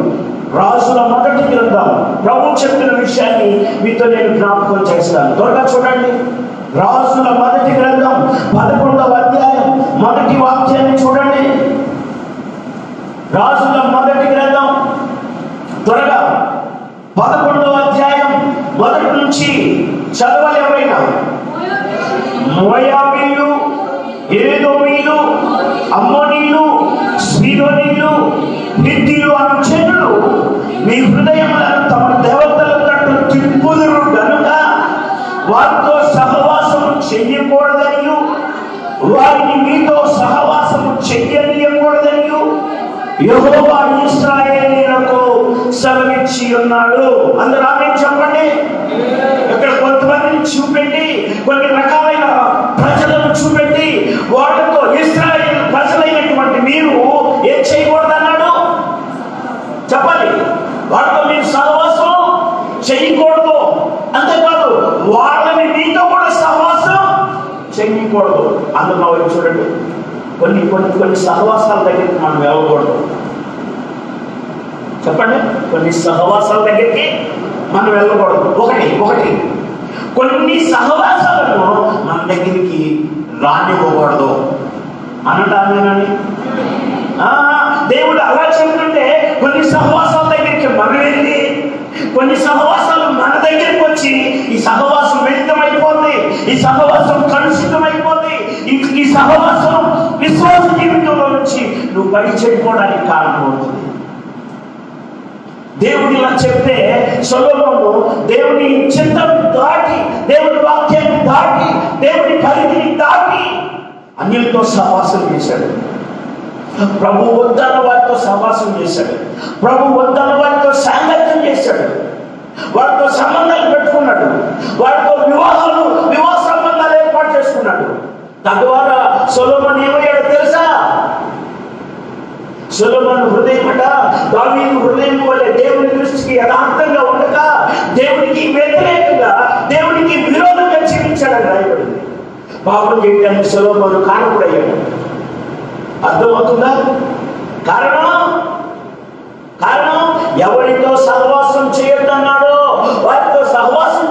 రాజుల మొదటి గ్రంథం ప్రభు చెప్పిన విషయాన్ని మీతో నేను జ్ఞాపకం చేస్తాను. త్వరగా చూడండి. రాజుల మొదటి గ్రంథం 11వ అధ్యాయం మొదటి వాక్యాన్ని చూడండి. రాజుల మొదటి గ్రంథం త్వరగా 11వ అధ్యాయం మొదటి నుంచి చదవాలి ఎవరైనా. మోయాబీయులు, ఏదోమీయులు, అమ్మోనీయులు, సీదోనీయులు, హిత్తీయులు అను జనులు మీ హృదయములను తమ దేవతల తట్టు తిప్పుదురు గనుక వారితో సహవాసము చెయ్యకూడదనియు, వారిని మీతో సహవాసము చెయ్యనీయకూడదనియు యెహోవా ఇశ్రాయేలీయులకు సెలవిచ్చి ఉన్నాడు. అందరూ ఆమేన్ చెప్పండి. ఇక్కడ కొంతమందిని చూపెట్టి, కొన్ని రకాలైన ప్రజలను చూపెట్టి, వాళ్ళతో ఇశ్రాయేలు ప్రజలైనటువంటి మీరు ఏం చేయకూడదన్నాడు? చెప్పాలి. వాళ్ళతో మీరు సహవాసం చెయ్యకూడదు. అంతేకాదు వాళ్ళని మీతో కూడా సహవాసం చెయ్యకూడదు. అందులో చూడండి, కొన్ని సహవాసాల దగ్గరికి మనం వెళ్ళకూడదు. చెప్పండి, కొన్ని సహవాసాల దగ్గరికి మనం వెళ్ళకూడదు. ఒకటి కొన్ని సహవాసాలను మన దగ్గరికి రానివ్వకూడదు అనటానేనని దేవుడు అలా చెప్తుంటే, కొన్ని సహవాసాల దగ్గరికి మనం వెళ్ళి, కొన్ని సహవాసాలు మన దగ్గరికి వచ్చి ఈ సహవాసం మిళితమైపోతుంది, ఈ సహవాసం కలుషితమైపోతుంది, ఈ సహవాసం విశ్వాస జీవితంలో నుంచి నువ్వు బయట చెడిపోవడానికి కారణమవుతుంది. దేవుడు ఇలా చెప్తే సొలొమోను దేవుని చిత్తం దాటి, దేవుని వాక్యాన్ని దాటి, దేవుని పరిధిని దాటి అన్యులతో సహవాసం చేశాడు. ప్రభు వద్దన్న వారితో సహవాసం చేశాడు. ప్రభు వద్దన్న వారితో సాంగత్యం చేశాడు. వారితో సంబంధాలు పెట్టుకున్నాడు. వారితో వివాహ సంబంధాలు ఏర్పాటు చేసుకున్నాడు. తద్వారా సొలొమోను ఏమయ్యాడో తెలుసా? సొలొమోను హృదయం అట దావీదు హృదయం వల్లే దేవుని దృష్టికి యథార్థంగా ఉండక, దేవునికి వ్యతిరేకంగా, దేవునికి విరోధంగా జీవించాడని రాయబడింది. పాపం చేయడానికి సొలొమోను కారకుడయ్యాడు. అర్థమవుతుందా? కారణం ఎవరితో సహవాసం చేయొద్దన్నాడో వారితో సహవాసం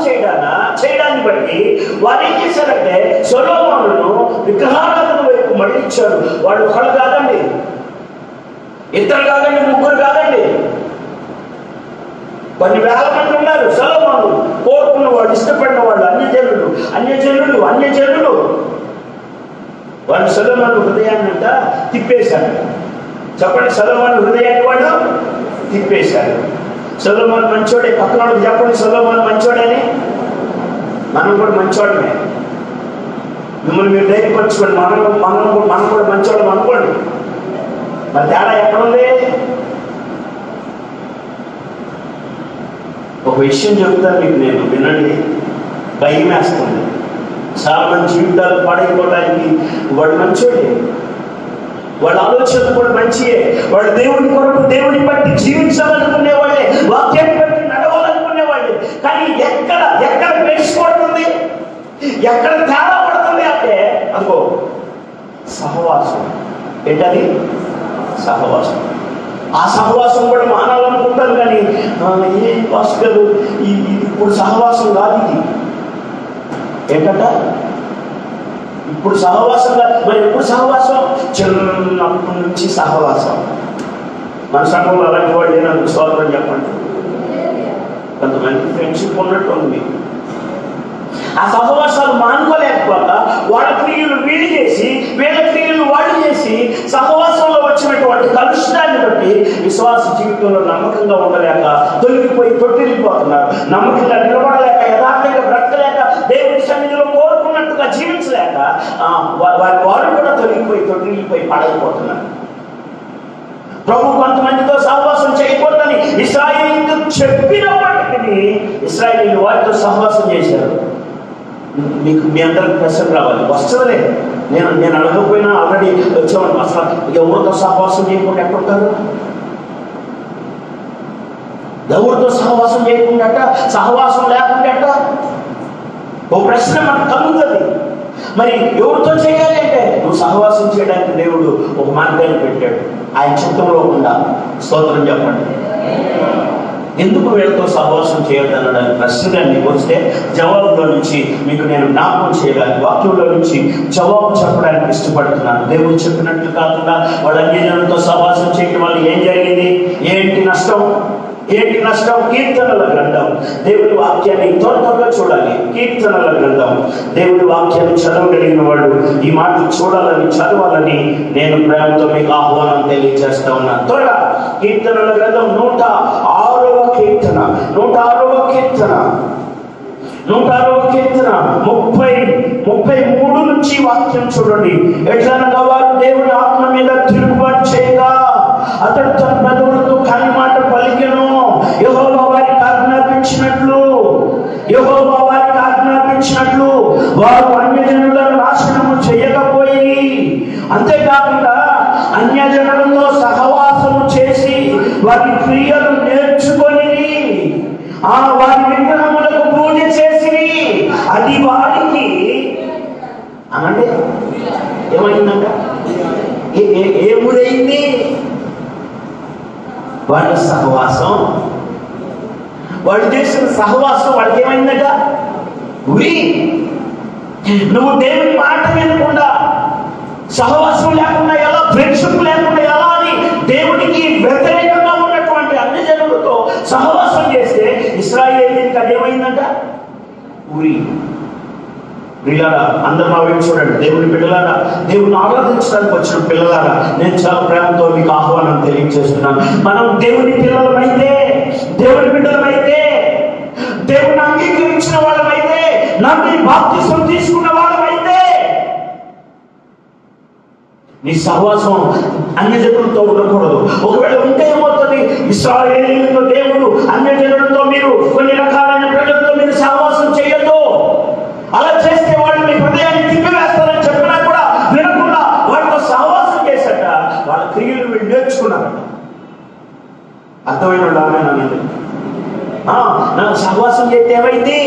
చేయడాన్ని బట్టి వారు ఏం చేశారంటే సొలొమోనును విగ్రహారాధన వైపు మళ్ళించారు. వాళ్ళు ఒకళ్ళు కాదండి, ఇద్దరు కాదండి, ముగ్గురు కాదండి, కొన్ని వేల మంది ఉన్నారు. సొలొమోను కోరుకున్న వాళ్ళు, ఇష్టపడిన వాళ్ళు, అన్యజనులు వాళ్ళు సొలొమోను హృదయాన్ని తిప్పేశారు. చెప్పండి, సొలొమోను హృదయాన్ని వాళ్ళు తిప్పేశారు. సొలొమోను మంచోడే. పక్కన వాళ్ళకి చెప్పండి, సొలొమోను మంచోడని. మనం కూడా మంచోడమే. మిమ్మల్ని మీరు ధైర్యపరచుకోండి. మనం కూడా మంచోళ్ళం అనుకోండి. మరి తేడా ఎక్కడుంది? ఒక విషయం చెప్తాను మీకు, నేను వినండి, భయం వేస్తుంది. చాలా మంది జీవితాలు పాడైపోవడానికి వాడు మంచోడే, వాళ్ళ ఆలోచనలు కూడా మంచియే, వాడు దేవుని కొరకు దేవుని బట్టి జీవించాలనుకునే వాళ్ళే. వాక్యాన్ని బట్టి నడవాలనుకునేవాడిని. కానీ ఎక్కడ ఎక్కడ వేసుకోవడుతుంది, ఎక్కడ తేడా పడుతుంది అంటే అదిగో సహవాసం. ఏంటది? సహవాసం. ఆ సహవాసం కూడా మానాలనుకుంటారు కానీ ఏ పాస్టర్ ఇది ఇప్పుడు సహవాసం కాదు. ఇది ఏంటంట? ఇప్పుడు సహవాసం కాదు. మరి ఎప్పుడు సహవాసం? చిన్నప్పటి నుంచి సహవాసం. మన సంఘంలో అలాంటి వాడు ఏదైనా స్తోత్రం చెప్పండి. కొంతమంది ఫ్రెండ్షిప్ ఉన్నట్టు ఉంది. ఆ సహవాసాలు మానుకోలేకపోక వాళ్ళ క్రియలు వీళ్ళు చేసి వీళ్ళ క్రియలు వాళ్ళు చేసి సహవాసంలో వచ్చినటువంటి కలుషితాన్ని బట్టి విశ్వాస జీవితంలో నమ్మకంగా ఉండలేక తొలగిపోయి తొట్టిల్లిపోతున్నారు. నమ్మకంగా నిలబడలేక, యథార్థంగా బ్రతకలేక, దేవుడి సన్నిధిలో కోరుకున్నట్టుగా జీవించలేక వారు కూడా తొలగిపోయి తొట్టిల్లిపోయి పాడైపోతున్నారు. ప్రభు కొంతమందితో సహవాసం చేయకూడదని ఇశ్రాయేలీయులకు చెప్పినప్పటికీ ఇశ్రాయేలీయులు వారితో సహవాసం చేశారు. మీకు మీ అందరికి ప్రశ్న రావాలి, వస్తుందిలే. నేను అడగకపోయినా ఆల్రెడీ వచ్చామని. అసలు ఎవరితో సహవాసం చేయకుండా ఎక్కడుంటారు? ఎవరితో సహవాసం చేయకుండా సహవాసం లేకుండా ఓ ప్రశ్న మనకు కలుగుతుంది. మరి ఎవరితో చేయాలి అంటే నువ్వు సహవాసం చేయడానికి దేవుడు ఒక మార్గాన్ని పెట్టాడు. ఆయన చిత్తంలో ఉండా. స్తోత్రం చెప్పండి. ఎందుకు వీళ్ళతో సహవాసం చేయొద్దనడానికి ప్రశ్నగా నీకు వస్తే జవాబులో నుంచి మీకు నేను జ్ఞాపకం చేయడానికి వాక్యంలో నుంచి జవాబు చెప్పడానికి ఇష్టపడుతున్నాను. దేవుడు చెప్పినట్లు కాకుండా వాళ్ళ అన్యజనులతో సహవాసం చేయడం వల్ల ఏం జరిగింది? ఏంటి నష్టం? కీర్తనల గ్రంథం. దేవుడి వాక్యాన్ని త్వరగా చూడాలి. కీర్తనల గ్రంథం. దేవుడి వాక్యాన్ని చదవగలిగిన వాళ్ళు ఈ మాటలు చూడాలని, చదవాలని నేను ప్రేమతో మీకు ఆహ్వానం తెలియజేస్తా ఉన్నాను. త్వరగా కీర్తనల గ్రంథం 106వ కీర్తన 33 నుంచి వాక్యం చూడండి. ఎట్లనగా వారు దేవుని ఆత్మ మీద తిరుగుబాటు చేయగా అతడు తన పెదవులతో కాని మాట పలికెను. యెహోవా వారికి ఆజ్ఞాపించినట్లు వారు అన్యజనులను నాశనము చేయకపోయి, అంతేకాకుండా అన్యజనులతో సహవాసము చేసి వారి క్రియలు నేర్చుకొని వారి విగ్రహములకు పూజ చేసి అది వారికి అనంటే ఏమైందంట? ఏముడైంది? వాళ్ళ సహవాసం, వాళ్ళు చేసిన సహవాసం వాళ్ళకి ఏమైందట? ఉరి. నువ్వు దేవుని మాట వినకుండా, సహవాసం లేకుండా ఎలా, ఫ్రెండ్షిప్ లేకుండా ఎలా అని దేవుడికి వ్యతిరేకంగా ఉన్నటువంటి అన్ని జనులతో సహవాసం చేస్తే ఇశ్రాయేలీయులకు అదేమైందంట? ఉరి. ప్రియులారా, అందరూ మా వైపు చూడండి. దేవుని బిడ్డలారా, దేవుని ఆరాధించడానికి వచ్చిన పిల్లలారా, నేను చాలా ప్రేమతో మీకు ఆహ్వానం తెలియజేస్తున్నాను. మనం దేవుని పిల్లలమైతే, దేవుని బిడ్డలమైతే, దేవుని అంగీకరించిన వాళ్ళమైతే, నమ్మి బాప్తిసం తీసుకున్న వాళ్ళమైతే నీ సహవాసం అన్యజనులతో ఉండకూడదు. ఒకవేళ ఉంటే ఏమవుతుంది? ఇశ్రాయేలీయులతో దేవుడు అన్యజనులతో మీరు కొన్ని రకాలైన ప్రజలతో మీరు సహవాసం చేయొద్దు. అలా చేస్తే వాళ్ళు మీ హృదయాన్ని తిప్పివేస్తారని చెప్పినా కూడా వినకుండా వాళ్ళతో సహవాసం చేశాక వాళ్ళ క్రియలు వీళ్ళు నేర్చుకున్నారట. అర్థమైన వాళ్ళు ఆమెనండి. నాకు సహవాసం చేస్తే ఏమైంది?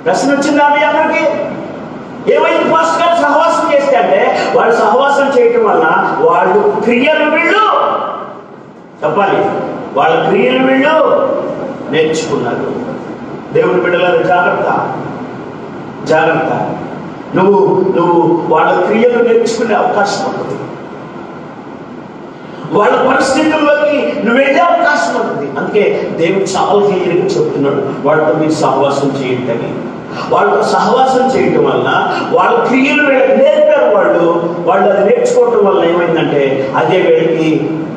ప్రశ్న వచ్చిందా మీ అందరికి? ఏమైంది ఫస్ట్ గారు సహవాసం చేస్తే అంటే వాళ్ళు సహవాసం చేయటం వల్ల వాళ్ళు క్రియలు వీళ్ళు చెప్పాలి, వాళ్ళ క్రియలు వీళ్ళు నేర్చుకున్నారు. దేవుని బిడ్డలకు జాగ్రత్త. నువ్వు వాళ్ళ క్రియలు నేర్చుకునే అవకాశం ఉంటుంది. వాళ్ళ పరిస్థితుల్లోకి నువ్వు వెళ్ళే అవకాశం ఉంటుంది. అందుకే దేవుడు చాలా క్లియర్గా చెప్తున్నాడు, వాళ్ళతో మీరు సహవాసం చేయండి. వాళ్ళతో సహవాసం చేయటం వల్ల వాళ్ళ క్రియలు వీళ్ళకి నేర్పారు. వాళ్ళు అది నేర్చుకోవటం వల్ల ఏమైందంటే అదే వీళ్ళకి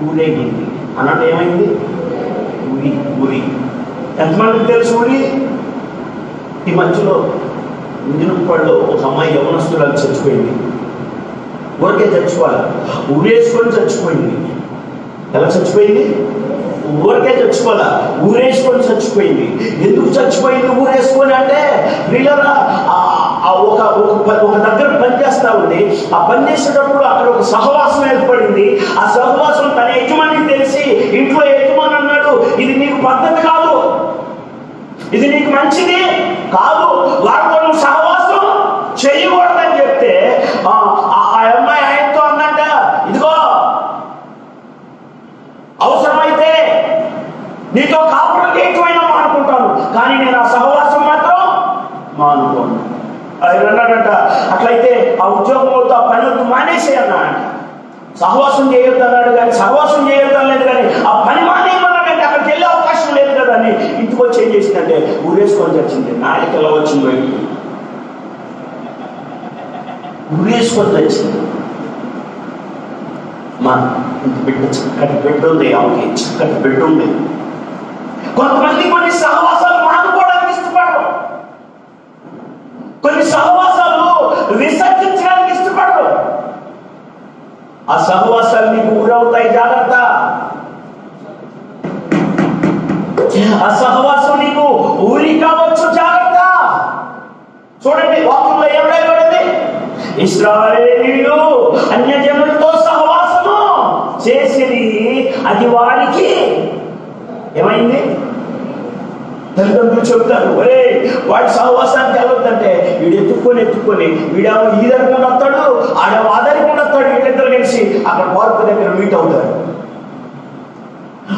ఊరేగింది. అన్నట్టు ఏమైంది? ఉరి. ఎంతమందికి తెలుసు ఉరి? ఈ మధ్యలో ఇంజనపల్లిలో ఒక అమ్మాయి యవనస్తురాలు చచ్చిపోయింది. ఊరికే చచ్చిపోవాలి, ఊరేసుకొని చచ్చిపోయింది. ఎలా చచ్చిపోయింది? ఊరికే చచ్చిపోదా, ఊరేసుకొని చచ్చిపోయింది. ఎందుకు చచ్చిపోయింది ఊరేసుకొని అంటే, వీళ్ళరా ఒక దగ్గర పనిచేస్తా ఉంది. ఆ పని చేసేటప్పుడు అక్కడ ఒక సహవాసం ఏర్పడింది. ఆ సహవాసం తన యజమానికి తెలిసి చేసి ఇంట్లో యజమాని అన్నాడు, ఇది నీకు పద్ధతి కాదు, ఇది నీకు మంచిది కాదు, వారితో నువ్వు సహవాసం చేయకూడదని చెప్తే ఆ అమ్మాయి ఆయనతో అన్నట్ట, ఇదిగో అవసరమైతే నీతో కాపురం చేయటమైనా మానుకుంటాను, కానీ నేను ఆ సహవాసం మాత్రం మానుకోను. ఆయన అన్నాడంట, అట్లయితే ఆ ఉద్యోగంతో ఆ పనులు మానేసే అన్నాడంట. సహవాసం చేయొద్దు అన్నాడు కానీ, సహవాసం చేయొద్దు అనలేదు కానీ ఆ పని మానేయమన్నాడంటే అక్కడికి వెళ్ళే అవకాశం లేదు కదా అని ఇంటికి వచ్చి ఏం చేసిందంటే ఊరేసుకొని వచ్చింది. నాయకు ఎలా వచ్చింది బయటికి, ఊరేసుకొని వచ్చింది. మా ఇంటి బిడ్డ చక్కటి బిడ్డ ఉంది, ఆమెకి చక్కటి బిడ్డ ఉంది. కొంతమంది కొన్ని సహవాసాలు మానుకోవడానికి ఇష్టపడరు, కొన్ని సహవాసాలు విసర్జించడానికి ఇష్టపడరు. ఆ సహవాసాలు నీకు ఊరవుతాయి, జాగ్రత్త. ఆ సహవాసం నీకు ఊరి కావచ్చు, జాగ్రత్త. చూడండి వాక్యంలో ఏం రాయబడింది, ఇశ్రాయేలీయులు అన్యజనులతో సహవాసము చేసిరి, అది వారికి ఏమైంది? తల్లిదండ్రులు చెబుతారు, ఒరే వాడి సహవాసానికి వెళ్ళొద్దంటే వీడు ఎత్తుక్కొని వీడేమో ఈ దగ్గరకుండా వస్తాడు, ఆడేమో ఆ దగ్గరకుండా వస్తాడు, వీళ్ళిద్దరు కలిసి అక్కడ పార్కు దగ్గర మీట్ అవుతారు.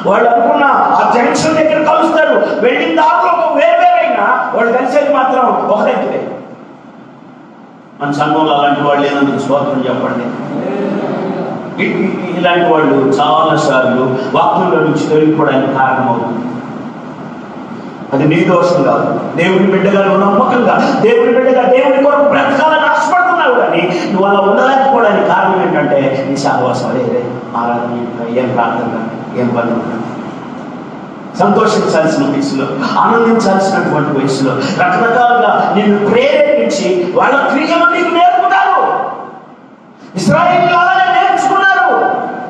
వాళ్ళు అనుకున్న ఆ జంక్షన్ దగ్గర కలుస్తారు, వెళ్ళిన దాంట్లో వేరైనా వాళ్ళు కలిసేది మాత్రం ఒక దగ్గరే. మన సంఘంలో అలాంటి వాళ్ళు లేనందుకు స్తోత్రం చెప్పండి. ఇలాంటి వాళ్ళు చాలా సార్లు వాక్యంలో నుంచి తొలగిపోవడానికి కారణమవుతుంది. అది నీ దోషం కాదు. దేవుని బిడ్డగా నువ్వు నమ్మకంగా దేవుని బిడ్డగా దేవుని కొరకు బ్రతకాలని ఆశపడుతున్నావు, కానీ నువ్వు అలా ఉండలేకపోవడానికి కారణం ఏంటంటే నీ సహవాసం. అదే ఆరాధన, ఏం ప్రార్థన, ఏం పని. సంతోషించాల్సిన వయసులో, ఆనందించాల్సినటువంటి వయసులో రకరకాలుగా నిన్ను ప్రేరేపించి వాళ్ళ క్రియలు నీకు నేర్పుతారు. ఇశ్రాయేలీయులు అలానే నేర్చుకున్నారు.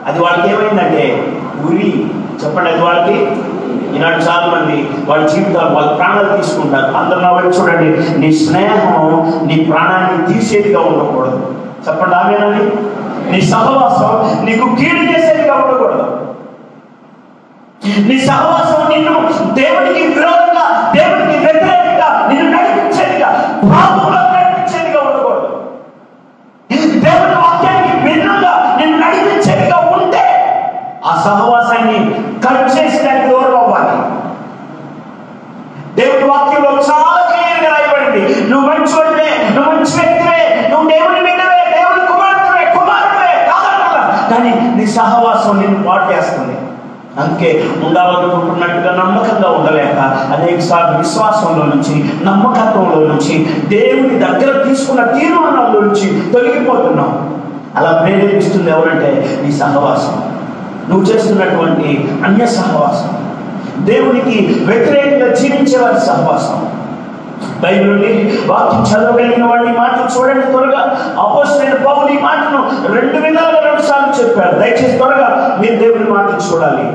అది వాళ్ళకి ఏమైందంటే ఉరి. చెప్పండి, అది వాళ్ళకి ఈనాడు చాలా మంది వాళ్ళ జీవితాలు వాళ్ళ ప్రాణాలు తీసుకుంటారు. అందరూ నా వైపు చూడండి, నీ స్నేహం నీ ప్రాణాన్ని తీసేదిగా ఉండకూడదు. చెప్పండి ఆమేనండి. నీ సహవాసం నీకు కీడు చేసేదిగా ఉండకూడదు. నీ సహవాసం నిన్ను దేవునికి విరోధంగా, దేవునికి వ్యతిరేకంగా నిన్ను నడిపించేదిగా, పాపంలో నడిపించేదిగా ఉండకూడదు. దేవుని వాక్యానికి భిన్నంగా నిన్ను నడిపించేదిగా ఉంటే ఆ సహవాసాన్ని కట్ చేసడానికి దూరం అవ్వాలి. దేవుని వాక్యంలో చాలా క్లియర్గా రాయబడింది, నువ్వు మంచివాడివే, నువ్వు మంచి వ్యక్తివే, నువ్వు దేవుని బిడ్డవే, దేవుని కుమారుడివే కాదన్నా, కానీ నీ సహవాసం నిన్ను పాడు చేస్తుంది. అందుకే ఉండాలనుకుంటున్నట్టుగా నమ్మకంగా ఉండలేక అనేక సార్లు విశ్వాసంలో నుంచి, నమ్మకత్వంలో నుంచి, దేవుని దగ్గర తీసుకున్న తీర్మానంలో నుంచి తొలగిపోతున్నాం. అలా ప్రేరేపిస్తుంది ఎవరంటే నీ సహవాసం, నువ్వు చేస్తున్నటువంటి అన్య సహవాసం, దేవునికి వ్యతిరేకంగా జీవించే వారి సహవాసం. బైబిల్ని వాక్యం చదవగలిగిన వాడిని మాటలు చూడండి త్వరగా. అపోస్తలుడైన పౌలు ఈ మాటను 2 విధాలుగా 2 సార్లు చెప్పారు. దయచేసి త్వరగా మీరు దేవుని మాటలు చూడాలి.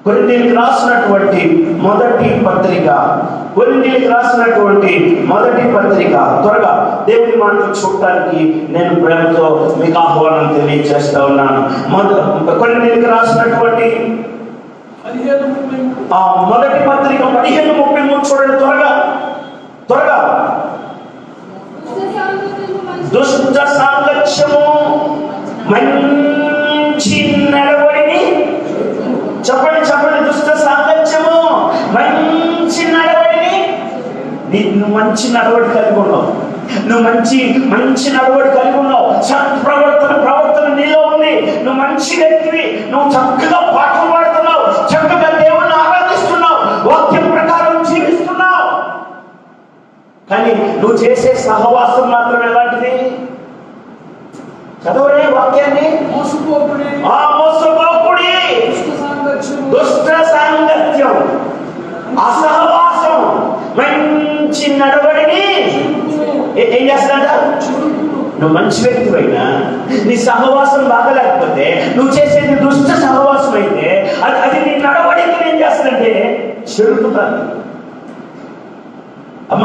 కొరింథీయులకు రాసినటువంటి మొదటి పత్రిక త్వరగా దేవుని మాటలు చూడటానికి నేను ప్రేమతో మీకు ఆహ్వానం తెలియజేస్తా ఉన్నాను. కొరింథీయులకు రాసినటువంటి మొదటి పత్రిక 15:33 చూడండి త్వరగా. దుష్ట సాంగత్యము మంచి నడవడిని, చెప్పండి దుష్ట సాంగత్యము మంచి నడవడిని. నువ్వు మంచి నడవడి కలిగి ఉన్నావు, నువ్వు మంచి నడవడి కలిగి ఉన్నావు, ప్రవర్తన నీలో ఉంది, నువ్వు మంచి వ్యక్తివి, నువ్వు చక్కగా పాటలు పాడుతున్నావు, చక్కగా దేవుణ్ణి ఆరాధిస్తున్నావు, వాక్యం ప్రకారం జీవిస్తున్నావు. కానీ నువ్వు చేసే సహవాసం మాత్రం ఎలాంటిది? చదవరే వాక్యాన్ని. మోసపోకుడి, దుష్ట సాంగత్యం, అసహవాసం, మంచి నడవడిని ఏం చేస్తాడ? నువ్వు మంచి వ్యక్తివైనా నీ సహవాసం బాగలేకపోతే, నువ్వు చేసేది దుష్ట సహవాసం అయితే అది నీ నడవడికి ఏం చేస్తాడంటే చెడుతుంది. అమ్మ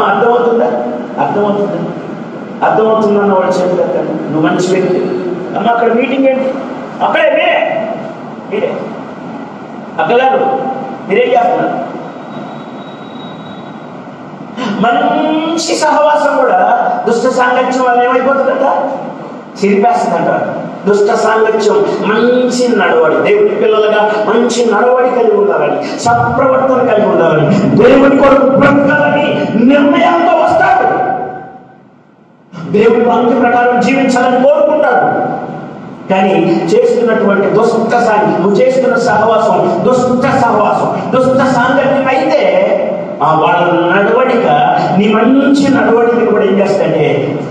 అర్థమవుతుందన్న వాడు చెప్పలేదు. నువ్వు మంచి వ్యక్తి అమ్మ, అక్కడ మీటింగ్ ఏంటి? అక్కడే మీరే అక్కగారు మీరేం చేస్తున్నారు? మంచి సహవాసం కూడా దుష్ట సాంగత్యం వల్ల ఏమైపోతుందట? చెరిపేస్తుందట. దుష్ట సాంగత్యం మంచి నడవడి, దేవుడి పిల్లలుగా మంచి నడవడి కలిగి ఉండాలని, సత్ప్రవర్తన కలిగి ఉండాలని, దేవుడి కొరకు బ్రతకాలని నిర్ణయంతో వస్తాడు. దేవుడి వాక్య ప్రకారం జీవించాలని కోరుకుంటాడు. కానీ చేస్తున్నటువంటి నువ్వు చేస్తున్న సహవాసం దుష్ట సాంగత్యం అయితే వాళ్ళ నడవడిక, నీ మంచి నడవడిని కూడా ఏం చేస్తాడంటే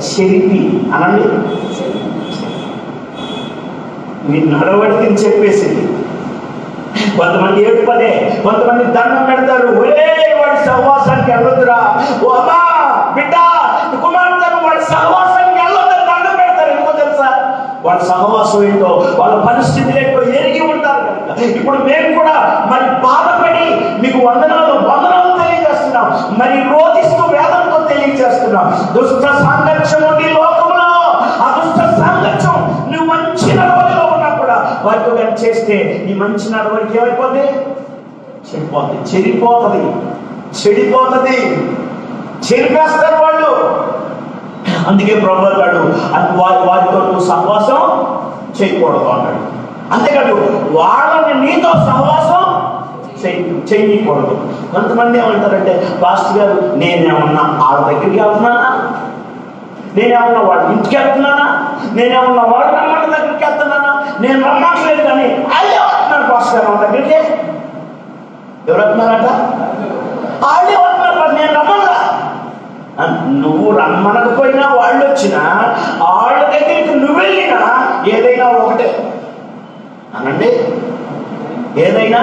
చెరిపి అనండి, నీ నడవడిని చెప్పేసింది. కొంతమంది ఏడుపదే, కొంతమంది దండం పెడతారు, ఒరే వాడి సహవాసానికి వెళ్ళొద్దురా, ఓ అమ్మా బిడ్డ కుమార్తెను వాడి సహవాసానికి వెళ్ళొద్దని దండం పెడతారు. ఎందుకో తెలుసా? వాళ్ళ సహవాసం ఏంటో, వాళ్ళ పరిస్థితులు ఏంటో ఎరిగి ఉంటారు కనుక. ఇప్పుడు మేము కూడా మరి బాధపడి మీకు వందనాలు తెలియజేస్తున్నాం, మరి రోధిస్తూ వేదంతో తెలియజేస్తున్నాం. దుష్ట సాంగత్యం ఉండి లోకంలో, ఆ దుష్ట సాంగత్యం నువ్వు మంచి నడవడిలో ఉన్నా కూడా వాటితో కానీ చేస్తే నీ మంచి నడవడికి ఏమైపోతుంది? చెడిపోతుంది, చెరిపేస్తారు వాళ్ళు. అందుకే ప్రభువు అన్నాడు, వారితో నువ్వు సహవాసం చేయకూడదు అన్నాడు. అంతేకాదు వాళ్ళని నీతో సహవాసం చేయకూడదు. కొంతమంది ఏమంటారంటే, పాస్టర్ గారు నేనేమన్నా వాళ్ళ దగ్గరికి వెళ్తున్నానా, నేనేమన్నా వాళ్ళ ఇంటికి వెళ్తున్నానా, నేనేమన్నా వాళ్ళ అమ్మ దగ్గరికి వెళ్తున్నానా, నేను రమ్మట్లేదు కానీ వాళ్ళే వస్తున్నారు పాస్టర్ గారు వాళ్ళ దగ్గరికి. ఎవరు వస్తున్నారట? వాళ్ళే వస్తున్నారు, నేను రమ్మన్నా. నువ్వు రమ్మనకపోయినా వాళ్ళు వచ్చినా, వాళ్ళ దగ్గరికి నువ్వు వెళ్ళినా ఏదైనా ఒకటే అనండి. ఏదైనా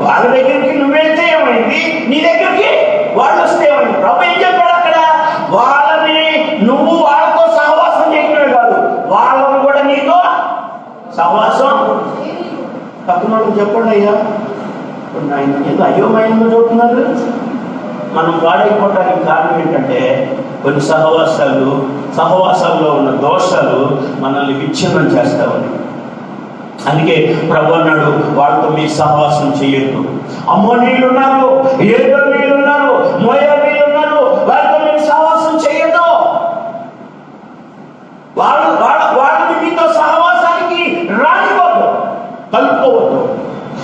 వాళ్ళ దగ్గరికి నువ్వు వెళ్తే ఏమైంది, నీ దగ్గరికి వాళ్ళు వస్తే ఏమైంది? ప్రభు ఏం చెప్పాడు అక్కడ? వాళ్ళని నువ్వు వాళ్ళతో సహవాసం చేయడమే కాదు, వాళ్ళని కూడా నీతో సహవాసం. పక్కన చెప్పండి అయ్యా, ఏదో అయోమయంగా చూస్తున్నారు. మనం పాడైపోవడానికి కారణం ఏంటంటే కొన్ని సహవాసాల్లో ఉన్న దోషాలు మనల్ని విచ్ఛిన్నం చేస్తా ఉన్నాయి. అందుకే ప్రభు అన్నాడు, వాళ్ళతో మీ సహవాసం చేయొద్దు. అమ్మోనీయులు ఉన్నారు, ఏదోనీయులు ఉన్నారు, మోయాబీయులు ఉన్నారు, వాళ్ళతో మీరు సహవాసం చేయొద్దు. వాళ్ళని మీతో సహవాసానికి రానివ్వద్దు, కలుపుకోవద్దు.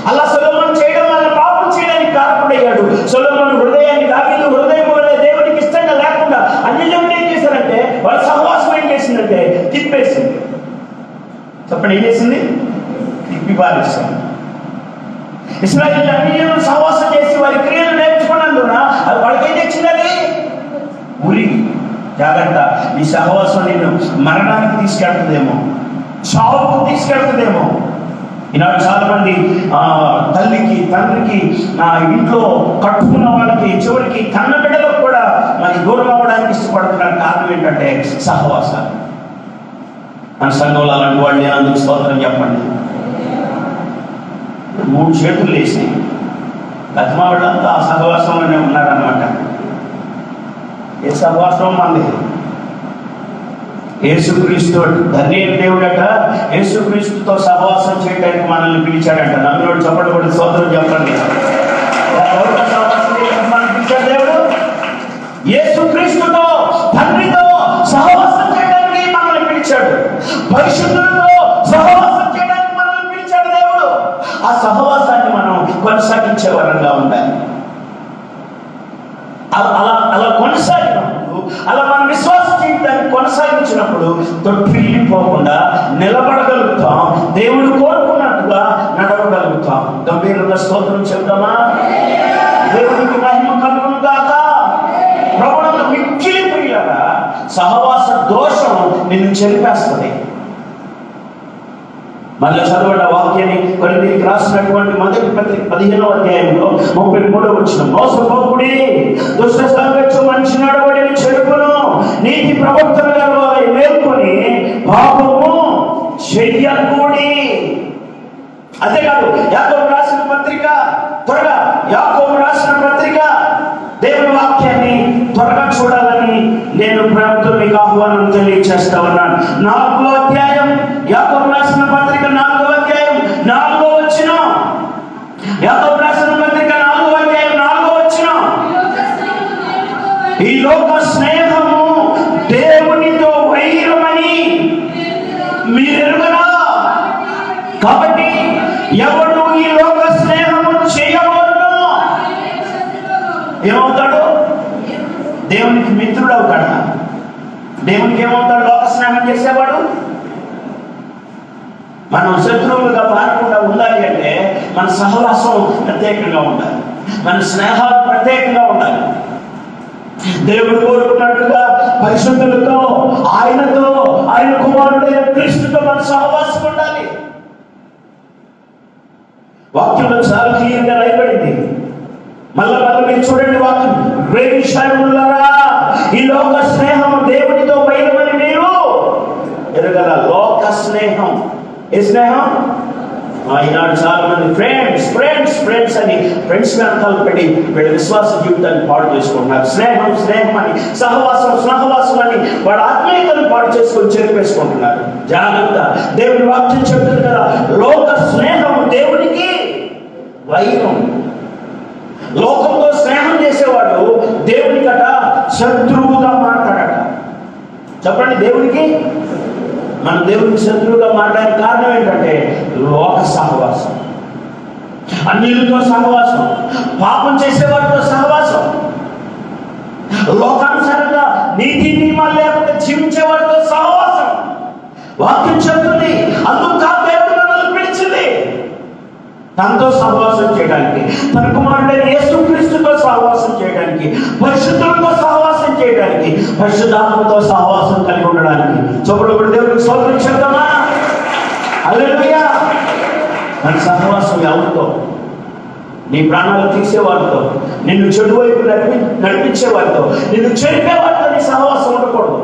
అలా సొలొమోను చేయడం వల్ల పాపం చేయడానికి కారకుడయ్యాడు. సొలొమోను హృదయాన్ని దావీదు హృదయం దేవుడికి ఇష్టంగా లేకుండా అన్ని జనులు ఏం చేశారంటే, వాళ్ళ సహవాసం ఏం చేసిందంటే తిప్పేసింది. చెప్పండి, ఏం చేసింది? తిప్పి పారేసింది. ఇశ్రాయేలు అన్ని జనులు సహవాసం చేసి వారి క్రియలు నేర్చుకున్నందున అది వాళ్ళకి ఏం తెచ్చింది? ఉరి. జాగ్రత్త, ఈ సహవాసం నిన్ను మరణానికి తీసుకెళ్తుందేమో, చావుకు తీసుకెళ్తుందేమో. ఈనాడు చాలా మంది తల్లికి తండ్రికి ఇంట్లో కట్టుకున్న వాళ్ళకి చివరికి కన్న బిడ్డలకు కూడా మరి దూరం అవ్వడానికి ఇష్టపడుతున్నారు. కారణం ఏంటంటే సహవాసాలు. మన సంఘంలో అలాంటి వాళ్ళు అందుకు స్తోత్రం చెప్పండి. 3 చేతులు వేసి గతమా వాళ్ళంతా ఆ సహవాసంలోనే ఉన్నారనమాట. ఏ సహవాసం మంది? యేసుక్రీస్తు ధన్య దేవుడట, యేసుక్రీస్తుతో సహవాసం చేయడానికి మనల్ని పిలిచాడట. నమ్మినోడు చెప్పండి, కూడా స్తోత్రం చెప్పండి. మనల్ని పిలిచాడు దేవుడు. యేసుక్రీస్తుతో తండ్రితో సహవాసం చేయడానికి మనల్ని పిలిచాడు. పరిశుద్ధులతో సహవాసం చేయడానికి మనల్ని పిలిచాడు దేవుడు. ఆ సహవాసాన్ని మనం కొనసాగించే వరంగా ఉండాలి. అలా కొనసాగినప్పుడు, అలా మనం విశ్వాస జీవితాన్ని కొనసాగించినప్పుడు తొట్టిల్లిపోకుండా నిలబడగలుగుతాం. దేవుడు కోరుకున్నట్టుగా నడవగలుగుతాం. గంభీరంగా స్తోత్రం చెప్తామా? దేవుడికి మహిమ కలుగును గాక. ప్రభువునందు మిక్కిలి ప్రియులారా, సహవాస దోషం నిన్ను చెరిపేస్తుంది. మళ్ళీ చదవండి వాక్యాన్ని. కొరింథీయులకు రాసినటువంటి మొదటి పత్రిక 15వ అధ్యాయంలో 33వ వచనం, మోసపోకుడి, దుష్ట సాంగత్యం మనిషి నడవడిని చెడుపును, నీతి ప్రవర్తన గలవారై మేల్కొని పాపము చెయ్యకూడి. అంతేకాదు యాకోబు రాసిన పత్రిక, త్వరగా యాకోబు రాసిన పత్రిక దేవుని వాక్యాన్ని త్వరగా చూడాలని నేను ప్రభుత్వ మీకు ఆహ్వానం తెలియజేస్తా ఉన్నాను. 4వ అధ్యాయం, యాకోబు రాసిన పత్రిక 4వ అధ్యాయం 4వ వచనం, ఈ లోక స్నేహము దేవునితో వైరమని మీరెరుగరా? కాబట్టి ఎవడు ఈ లోక స్నేహము చేయవలనో ఏమవుతాడు? దేవునికి మిత్రుడు అవుతాడు. దేవునికి ఏమవుతాడు? లోక స్నేహం చేసేవాడు. మనం శత్రువులుగా మారకుండా ఉండాలి అంటే మన సహవాసం ప్రత్యేకంగా ఉండాలి, మన స్నేహాలు ప్రత్యేకంగా ఉండాలి. దేవుడు కోరుకున్నట్టుగా పరిశుద్ధులతో, ఆయనతో, ఆయన కుమారుడైన క్రీస్తుతో మన సహవాసం ఉండాలి. వాక్యంలో చాలా క్లియర్గా రాయబడింది. మళ్ళా మీరు చూడండి వాక్యం, ప్రేమిష్ఠులారా, ఈ లోక స్నేహం దేవునితో వైరమని మీరు ఎరగల. లోక స్నేహం ఏ స్నేహం? ఈనాడు చాలా మంది ఫ్రెండ్స్ ఫ్రెండ్స్ ఫ్రెండ్స్ అని ఫ్రెండ్స్ వెనకాల పెట్టి వీళ్ళ విశ్వాస జీవితాన్ని పాడు చేసుకుంటున్నారు. స్నేహం స్నేహం అని, సహవాసం సహవాసం అని వాళ్ళ ఆత్మీయతను పాడు చేసుకొని చెరిపేసుకుంటున్నారు. జాగ్రత్త, దేవుని వాక్యం చెప్తుంది కదా, లోక స్నేహం దేవునికి వైరం. లోకంతో స్నేహం చేసేవాడు దేవునికట శత్రువుగా మాట్లాడట. చెప్పండి, దేవునికి మన దేవునికి శత్రువుగా మాట్లాడే కారణం ఏంటంటే లోక సహవాసం, అన్యులతో సహవాసం, పాపం చేసేవాడితో సహవాసం, లోకానుసారంగా నీతి నియమాలు లేకుండా జీవించేవాడితో సహవాసం. వాక్యం చెప్తుంది, అందుకు కాదు దేవుడు మనల్ని పిలిచింది తనతో సహవాసం చేయడానికి, తన కుమారుడైన యేసుక్రీస్తుతో సహవాసం చేయడానికి, పరిశుద్ధులతో సహవాసం చేయడానికి, పరిశుద్ధాత్మతో సహవాసం కలిగి ఉండడానికి. చూపడు దేవుడికి స్తోత్రం చెప్తామా? హల్లెలూయా. మన సహవాసం ఎవరితో? నీ ప్రాణాలు తీసేవారితో, నిన్ను చెడు వైపు నడిపించేవారితో, నిన్ను చెరిపేవారితో నీ సహవాసం ఉండకూడదు.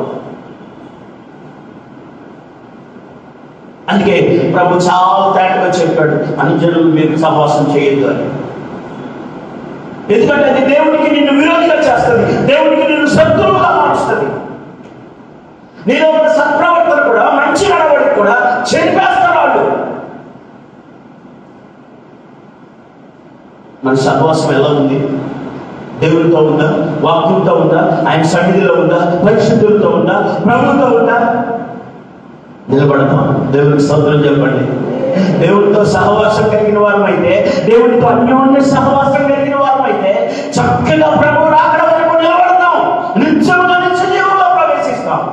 అందుకే ప్రభు చాలా తేటగా చెప్పాడు, అనుజనులు మీరు సహవాసం చేయొద్దు అని. ఎందుకంటే అది దేవునికి నిన్ను విరోధిగా చేస్తుంది, దేవునికి నిన్ను శత్రువుగా మారుస్తుంది. నేను ఒక సత్ప్రవర్తన కూడా, మంచి నడవడికి కూడా చెరిపేస్తారు వాళ్ళు. మన సహవాసం ఎలా ఉంది? దేవునితో ఉందా? వాక్యంతో ఉందా? ఆయన సన్నిధిలో ఉందా? పరిశుద్ధులతో ఉందా? ప్రభుతో ఉందా? నిలబడతాం. దేవునికి స్తోత్రం చెప్పండి. దేవునితో సహవాసం కలిగిన వారం అయితే, దేవునితో అన్యోన్య సహవాసం కలిగిన వారం అయితే చక్కగా ప్రభు రాకడ వరకు నిలబడతాం, నిత్యముగా నిత్య జీవంలో ప్రవేశిస్తాం.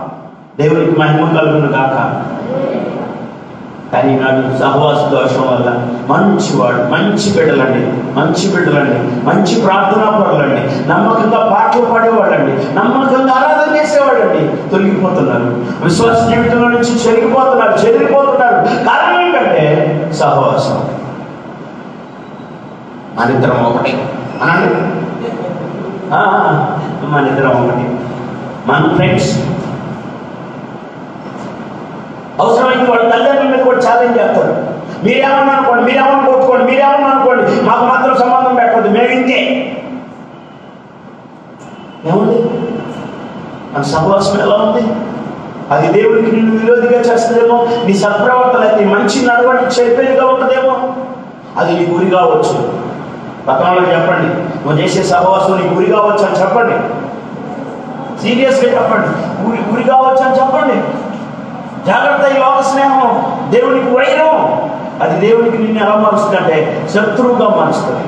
దేవునికి మహిమ కలుగును గాక. కానీ నాడు సహవాస దోషం వల్ల మంచివాడు, మంచి బిడ్డలండి, మంచి ప్రార్థనా పరులండి, నమ్మకంగా పాటలు పాడేవాళ్ళండి, నమ్మకంగా ఆరాధన చేసేవాళ్ళండి తొలగిపోతున్నారు. విశ్వాస జీవితంలో నుంచి చెదిరిపోతున్నారు. కారణం ఏంటంటే సహవాసం. మనిద్దరం ఒకటి అనండి, మనిద్దరం ఒకటి, మన ఫ్రెండ్స్. అవసరమైతే వాళ్ళ తల్లిదండ్రుల మీద కూడా ఛాలెంజ్ చేస్తారు. మీరేమన్నా అనుకోండి, మీరేమన్నా కొట్టుకోండి, మీరేమన్నా అనుకోండి, మాకు మాత్రం సంబంధం పెట్టవద్దు, మేము ఇంతే. ఏముంది? మన సహవాసం ఎలా ఉంది? అది దేవుడికి నిన్ను విరోధిగా చేస్తుందేమో, నీ సత్ప్రవర్తన, నీ మంచి నడవడి చెరిపేదిగా ఉంటుందేమో. అది నీ గురి కావచ్చు. పక్కనలో చెప్పండి, నువ్వు చేసే సహవాసం నీ గురి కావచ్చు అని చెప్పండి. సీరియస్గా చెప్పండి, గురి కావచ్చు అని చెప్పండి. జాగ్రత్త. ఈ లోక స్నేహం దేవునికి వైరం. అది దేవునికి నిన్ను ఎలా మారుస్తుందంటే శత్రువుగా మారుస్తుంది.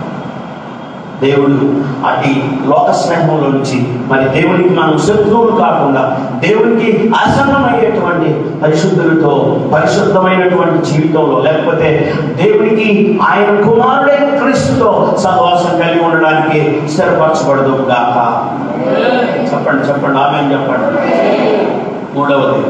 దేవుడు అటు లోక స్నేహంలో నుంచి మరి దేవునికి మనం శత్రువులు కాకుండా దేవునికి ఆసన్నమయ్యేటువంటి పరిశుద్ధులతో, పరిశుద్ధమైనటువంటి జీవితంలో, లేకపోతే దేవునికి ఆయన కుమారుడైన క్రీస్తుతో సహవాసం కలిగి ఉండడానికి స్థిరపరచబడదు గాక. చెప్పండి ఆమేన్ చెప్పండి. మూడవది,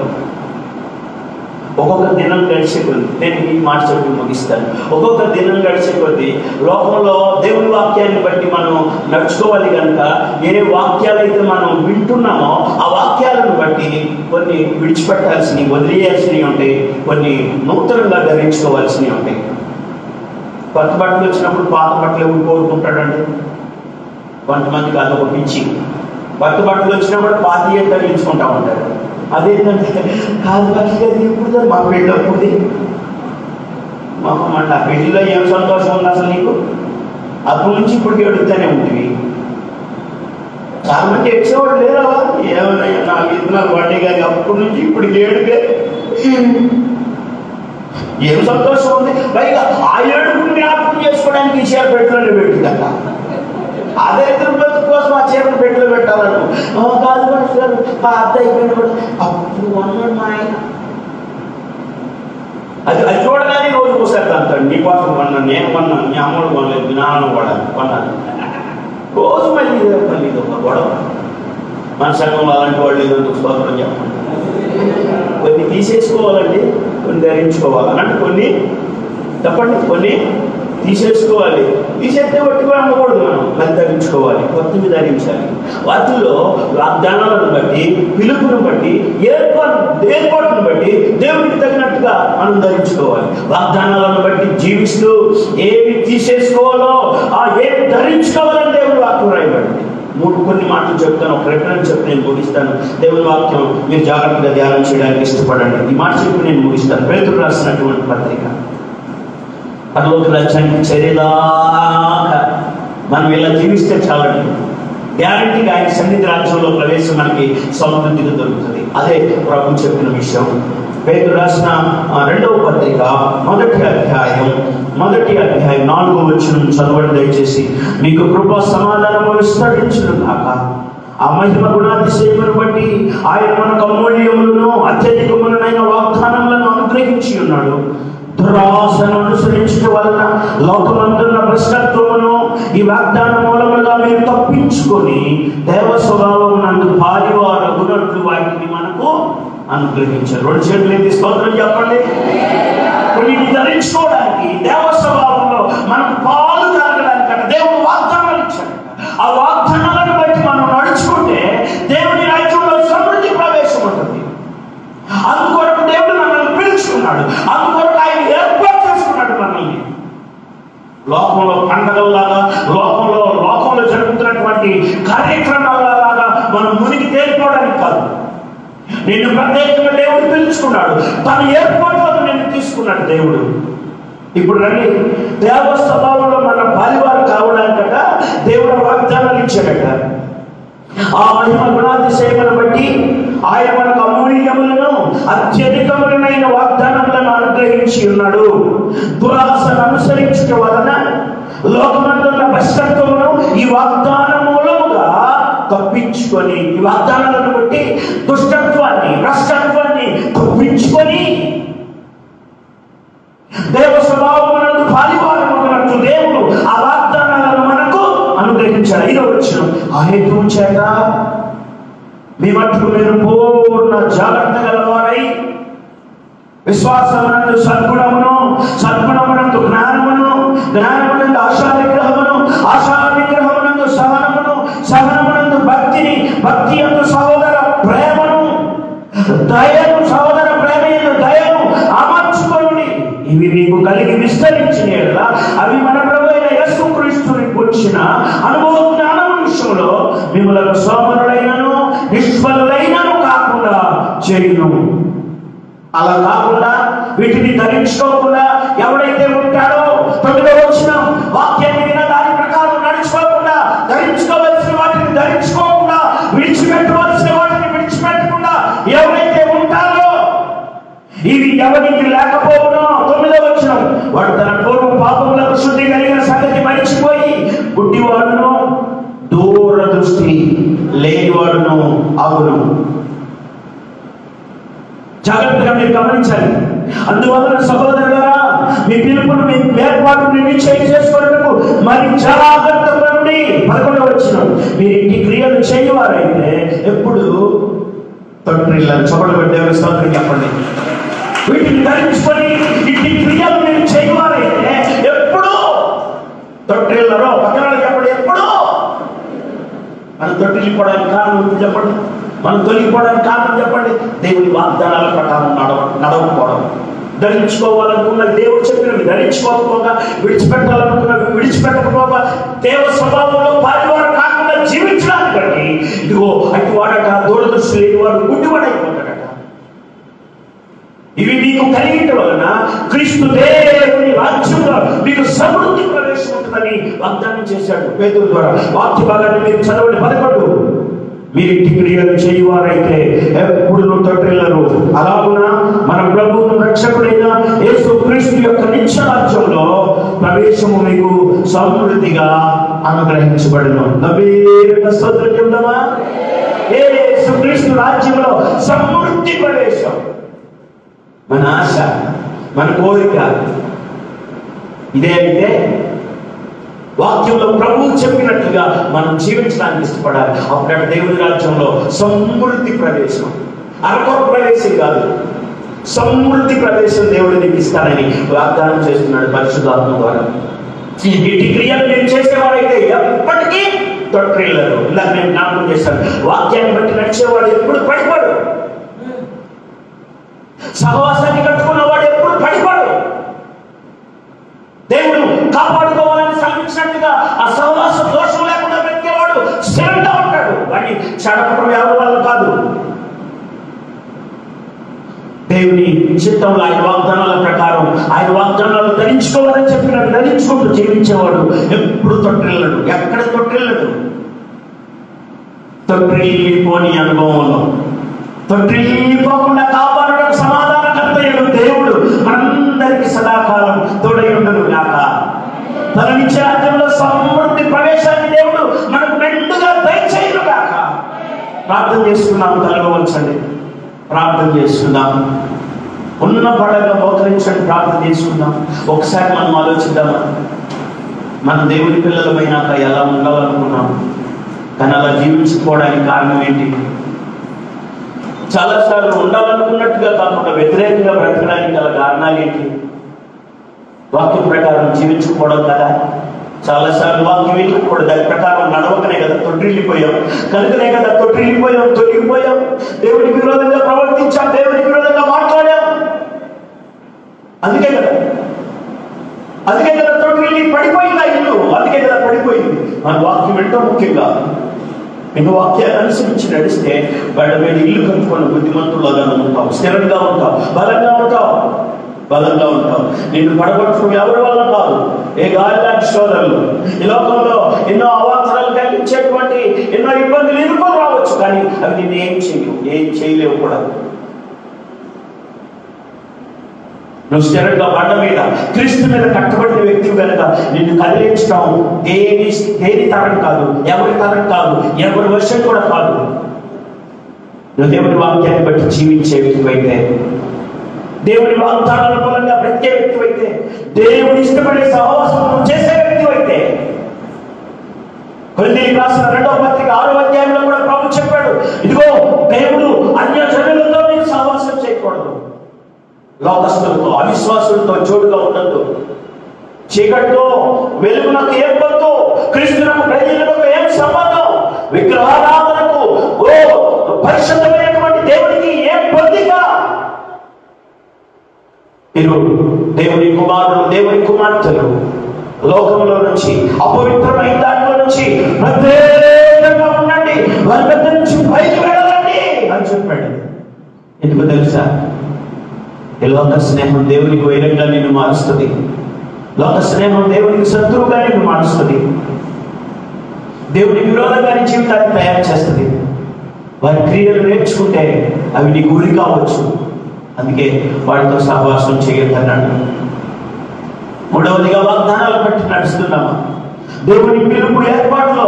ఒక్కొక్క దినం గడిచే కొద్ది, నేను ఈ మాట చెప్పి ముగిస్తాను. ఒక్కొక్క దినం గడిచే కొద్ది లోకంలో దేవుని వాక్యాన్ని బట్టి మనం నడుచుకోవాలి కనుక ఏ వాక్యాలైతే మనం వింటున్నామో ఆ వాక్యాలను బట్టి కొన్ని విడిచిపెట్టాల్సినవి, వదిలేయాల్సినవి ఉంటాయి, కొన్ని నూతనంగా ధరించుకోవాల్సినవి ఉంటాయి. కొత్త బట్టలు వచ్చినప్పుడు పాత బట్టలు ఎవరు కోరుకుంటాడండి? కొంతమందికి అదొక పిచ్చి. కొత్త బట్టలు వచ్చినప్పుడు పాతీయ తగిలించుకుంటా ఉంటారు. అదేంటంటే కాదు బట్టలు ఇప్పుడు మా పెళ్ళప్పుడుది మళ్ళీ ఆ పెళ్ళిలో ఏం సంతోషం ఉంది అసలు నీకు? అప్పటి నుంచి ఇప్పటికి అడుగుతూనే ఉంటుంది. చాలా మంది ఎక్సేవాడు లేరా? ఏమన్నా 4 ఇత్తనాలు పడ్డే కానీ అప్పటి నుంచి ఇప్పుడు 7కే ఏం సంతోషం ఉంది. పైగా ఆ 7 జ్ఞాపకం చేసుకోవడానికి ఈ చీర పెట్టలోనే పెట్టుదట. అదే తిరుపతి కోసం ఆ చీరను పెట్టలో పెట్టాలను కాదు గారు అర్థ అయిపోయిన అప్పుడు అన్నాడు మా ఆయన. అది చూడగానే రోజు పోసాడు అంటాడు, నీ కోసం కొన్నాను, నేను కొన్నాను, నీ అమ్మడు కొనలేదు, మీ నాన్న కొన్నాను. రోజు మళ్ళీ ఇది ఒక గొడవ. మన సంఘంలో అలాంటి వాళ్ళు ఏదో స్తోత్రం చెప్పండి. కొన్ని తీసేసుకోవాలండి, కొన్ని ధరించుకోవాలనంటే కొన్ని చెప్పండి, కొన్ని తీసేసుకోవాలి. తీసేస్తే పట్టుకుని అమ్మకూడదు, మనం మళ్ళీ ధరించుకోవాలి, కొత్తవి ధరించాలి. వాటిల్లో వాగ్దానాలను బట్టి, పిలుపును బట్టి, ఏర్పాటును బట్టి దేవుడికి తగినట్టుగా మనం ధరించుకోవాలి. వాగ్దానాలను బట్టి జీవిస్తూ ఏమి తీసేసుకోవాలో ఏమి ధరించుకోవాలని దేవుడి వాక్యం రాయబడింది. కొన్ని మాటలు చెప్తాను, ఒక రెఫరెన్స్ చెప్పి నేను ముగిస్తాను. దేవుని వాక్యం మీరు జాగ్రత్తగా ధ్యానం చేయడానికి ఇష్టపడండి. ఈ మాట చెప్పి నేను ముగిస్తాను. పేతురు రాసినటువంటి పత్రిక, పరలోక రాజ్యానికి చేరేదాకా మనం ఇలా జీవిస్తే చాలండి. గ్యారంటీగా ఆయన సన్నిధి రాజ్యంలో ప్రవేశం మనకి సమృద్ధిగా దొరుకుతుంది. అదే ప్రభు చెప్పిన విషయం. పేతురు రాసిన 2వ పత్రిక 1వ అధ్యాయం 4వ వచనం చదవండి దయచేసి. మీకు కృప సమాధానము విస్తరించును కాక. ఆ మహిమ గుణాతిశయమును బట్టి ఆయన మనకు అమూల్యములను అత్యధికములైన వాగ్దానములను అనుగ్రహించి ఉన్నాడు. దురాశను అనుసరించడం వలన లోకమందున్న భ్రష్టత్వమును ఈ వాగ్దాన మూలముగా మీరు తప్పించుకొని దేవ స్వభావం నందు పాలివారగునట్లు వాటిని మనకు అనుగ్రహించారు. 2 చేతులు ఎత్తి స్తోత్రం చెప్పండి. కొన్ని ధరించుకోవడానికి దేవ స్వభావంలో మనకు పాలు కలగడానికి దేవుడు వాగ్దానాలు ఇచ్చాడు. ఆ వాగ్దానాలను బట్టి మనం నడుచుకుంటే దేవుని రాజ్యంలో సమృద్ధి ప్రవేశం ఉంటుంది. అందుకొరకు దేవుడు మనల్ని పిలుచుకున్నాడు. అందుకొరకు ఆయన ఏర్పాటు చేసుకున్నాడు మనల్ని. లోకంలో పండగల్లాగా, లోకంలో జరుగుతున్నటువంటి కార్యక్రమాలలాగా మనం మునిగి తేలిపోవడానికి కాదు. నిన్ను ప్రత్యేకంగా దేవుడు పిలుచుకున్నాడు. తన ఏర్పాట్లను నిన్ను తీసుకున్నాడు దేవుడు. ఇప్పుడు రండి, దేవ స్వభావంలో మన పాలివారు కావడానికట దేవుడు వాగ్దానాలు ఇచ్చాడట. ఆ మహిమ గుణాతిశయమును బట్టి ఆయన మనకు అమూల్యములను అత్యధికములైన వాగ్దానములను అనుగ్రహించి ఉన్నాడు. దురాశను అనుసరించడం వలన లోకమందున్న భ్రష్టత్వమును ఈ వాగ్దాన మూలముగా తప్పించుకొని, ఈ వాగ్దానాలను బట్టి దుష్టత్వాన్ని, భ్రష్టత్వాన్ని తప్పించుకొని దేవ స్వభావమునందు పాలివారమున్నట్టు దేవుడు ఆ వాగ్దానాలను మనకు అనుగ్రహించాడు. 5వ వచనం, ఆ హేతువు చేత మీ మట్టుకు మీరు పూర్ణ జాగ్రత్త గలవారై విశ్వాసమునందు సద్గుణమును, సద్గుణమునందు జ్ఞానమును, జ్ఞానమునందు ఆశా విగ్రహమును, ఆశా విగ్రహమునందు సహనమును, సహనమునందు భక్తిని, భక్తి యందు సహోదర ప్రేమను, దయను, సహోదర ప్రేమ యందు దయను అమర్చుకొని ఇవి మీకు కలిగి విస్తరించిన యెడల అవి మన ప్రభువైన యేసుక్రీస్తుని కూర్చిన అనుభవ జ్ఞానం విషయంలో మిమ్మల్ని సోమరులైనను నిష్ఫలులైనను కాకుండా చేయును. అలా కాకుండా వీటిని ధరించుకోకుండా ఎవడైతే ఉంటాడో 9వ వచనం, వాక్యాన్ని విన్న దాని ప్రకారం నడుచుకోకుండా, ధరించుకోవలసిన వాటిని ధరించుకోకుండా, విడిచిపెట్టవలసిన వాటిని విడిచిపెట్టకుండా ఎవరైతే ఉంటారో ఇవి ఎవరికి లేకపోవడం. 9వ వచనం, వాడు తన పూర్వ పాపములకు శుద్ధి కలిగిన సంగతి మరిచిపోయి గుడ్డివాడును, దూరదృష్టి లేనివాడును అగును. జాగ్రత్తగా మీరు గమనించాలి. అందువలన సహోదరులారా, మీ పిలుపును, మీ ఏర్పాటును నిశ్చయం చేసుకోవడానికి మరి జాగ్రత్త పడండి. 11వ వచనం, మీరు ఇంటి క్రియలు చేయవారైతే ఎప్పుడు తొట్టిల్లని చొప్పట్లు పెట్టేవారు స్తోత్రం చెప్పండి. వీటిని ధరించుకొని ఇంటి క్రియలు మీరు చేయవారైతే ఎప్పుడు తొట్టిల్లరో పక్కన చెప్పండి. ఎప్పుడు మనం తొట్టిల్లిపోవడానికి కారణం చెప్పండి, మనం తొలగిపోవడానికి కారణం చెప్పండి. దేవుని వాగ్దానాల ప్రకారం నడవకపోవడం. ధరించుకోవాలనుకున్న దేవుడు చెప్పినవి ధరించుకోకపోగా, విడిచిపెట్టాలనుకున్నవి విడిచిపెట్టకపోగా, దేవ స్వభావంలో పారివారు కాకుండా జీవించడానికి బట్టి ఇదిగో అటువాడట, దూరదృష్టి లేనివాడు గుడ్డివాడైపోతాడట. ఇవి మీకు కలిగిన వలన క్రీస్తు దేవుని రాజ్యంలో మీకు సమృద్ధి ప్రవేశం ఉంటుందని వాగ్దానం చేశాడు పేతురు ద్వారా. వాక్య భాగాన్ని మీరు చదవండి. 11 మీరు ఇంటి క్రియలు చేయువారైతే ఎప్పుడు తొట్టిల్లరు. అలాగున మన ప్రభువును రక్షకుడైన యేసు క్రీస్తు యొక్క నిత్య రాజ్యంలో ప్రవేశము మీకు సమృద్ధిగా అనుగ్రహించబడును. స్తోత్రం చెప్దామా? యేసు క్రీస్తు రాజ్యంలో సమృద్ధి ప్రవేశం మన ఆశ, మన కోరిక. ఇదే అయితే వాక్యంలో ప్రభువు చెప్పినట్లుగా మనం జీవించడానికి ఇష్టపడాలి. అప్పుడు దేవుని రాజ్యంలో సమృద్ధి ప్రవేశం, అరకొర ప్రవేశం కాదు, సమృద్ధి ప్రవేశం దేవుడు నీకు ఇస్తానని వాగ్దానం చేస్తున్నాడు పరిశుద్ధాత్మ ద్వారా. ఇటు క్రియలు నేను చేసేవాడైతే ఎప్పటికీ తొట్టిల్లరు. ఇలా నేను జ్ఞాపకం చేశాను. వాక్యాన్ని బట్టి నడిచేవాడు ఎప్పుడు పడిపోడు. సహవాసాన్ని కట్టుకున్నవాడు ఎప్పుడు పడిపోడు. దేవుడు కాపాడుకోవాలని శ్రమించినట్టుగా ఆ సహవాస దోషం లేకుండా బ్రతికేవాడు స్థిరంగా ఉంటాడు. వాడిని చెడపడం ఎవరి వల్ల కాదు. దేవుని చిత్తంలో ఆయన వాగ్దానాల ప్రకారం ఆయన వాగ్దానాలు ధరించుకోవాలని చెప్పినట్టు ధరించుకుంటూ జీవించేవాడు ఎప్పుడు తొట్టిల్లడు, ఎక్కడ తొట్టిల్లడు. తొట్టిల్లిపోని అనుభవంలో తొట్టిల్లిపోకుండా కాపాడడం సమాధానకర్తయ్యడు దేవుడు మనందరికీ సదాకాలం తోడయుండును గాక. తన నిత్య రాజ్యంలో సమృద్ధి ప్రవేశాన్ని దేవుడు మనకు మెండుగా దయచేయును గాక. ప్రార్థన చేసుకున్నాము. తలవంచండి, ప్రార్థన చేసుకుందాం. ఉన్న పడగా మోకరించండి, ప్రార్థన చేసుకుందాం. ఒకసారి మనం ఆలోచిద్దామా? మన దేవుని పిల్లలమైనాక ఎలా ఉండాలనుకున్నాం, కానీ అలా జీవించుకోవడానికి కారణం ఏంటి? చాలాసార్లు ఉండాలనుకున్నట్టుగా కాకుండా వ్యతిరేకంగా బ్రతకడానికి గల కారణాలు ఏంటి? వాక్యం ప్రకారం జీవించుకోవడం కదా. చాలాసార్లు వాక్యం వెళ్ళిపోవడం, దాని ప్రకారం నడవకనే కదా తొట్టిల్లిపోయాం, కనుకనే కదా తొట్టిల్లిపోయాం, తొలగిపోయాం. దేవునికి విరోధంగా ప్రవర్తించాం, దేవునికి విరోధంగా మాట్లాడాం. అందుకే కదా తొట్టిల్లి పడిపోయింది ఆ ఇల్లు. అందుకే కదా పడిపోయింది. మన వాక్యం ఎంతో ముఖ్యంగా ఇంకా వాక్యాన్ని అనుసరించి నడిస్తే బయట మీద ఇల్లు కట్టుకున్న బుద్ధిమంతులుగా ఉంటావు, స్థిరంగా ఉంటావు, బలంగా ఉంటావు. నిన్ను పడగొట్టుకుని ఎవరి వల్ల కాదు. ఏ గాలి లాంటి సోదరులు ఈ లోకంలో ఎన్నో అవాంతరాలు కలిగించేటువంటి ఎన్నో ఇబ్బందులు ఎదుర్కొని రావచ్చు, కానీ అవి నిన్ను ఏం చేయలేవు కూడా. నువ్వు స్థిరంగా బండ మీద క్రీస్తు మీద కట్టబడిన వ్యక్తి కనుక నిన్ను కదిలించడం దేని తరం కాదు, ఎవరి తరం కాదు, ఎవరి వర్షం కూడా కాదు. నువ్వు దేవుని వాక్యాన్ని బట్టి జీవించే వ్యక్తివైతే, దేవుని వాగ్దానాల మూలంగా బ్రతికే వ్యక్తివైతే, దేవుని ఇష్టపడే సహవాసం చేసే వ్యక్తివైతే, కొరింథీయులకు రాసిన 2వ పత్రిక 6వ అధ్యాయంలో కూడా ప్రభు చెప్పాడు, ఇదిగో దేవుడు అన్య జనులతో నేను సహవాసం చేయకూడదు, లోకస్తులతో అవిశ్వాసులతో జోడుగా ఉండదు, చీకటితో వెలుగునకు ఏం పొత్తు, క్రీస్తునకు ప్రజలకు ఏం సంబంధం, విగ్రహారాధనకు పరిశుద్ధమైనటువంటి దేవునికి ఏం పొందిక. మీరు దేవుని కుమారులు, దేవుని కుమార్తెలు లోకంలో నుంచి అపవిత్రమైన దాంట్లో నుంచి ప్రత్యేకంగా ఉండండి, వారి దగ్గర నుంచి పైకి వెళ్ళాలండి అని చెప్పాడు. ఎందుకు తెలుసా? ఈ లోక స్నేహం దేవునికి వైరంగా నిన్ను మారుస్తుంది. లోక స్నేహం దేవునికి శత్రువుగా నిన్ను మారుస్తుంది. దేవునికి విరోధంగా నీ జీవితాన్ని తయారు చేస్తుంది. వారి క్రియలు నేర్చుకుంటే అవి నీకు గురి కావచ్చు. అందుకే వాడితో సహవాసం చేయొద్దన్నాడు. 3వదిగా వాగ్దానాలు బట్టి నడుస్తున్నామా? దేవుని పిలుపు ఏర్పాటులో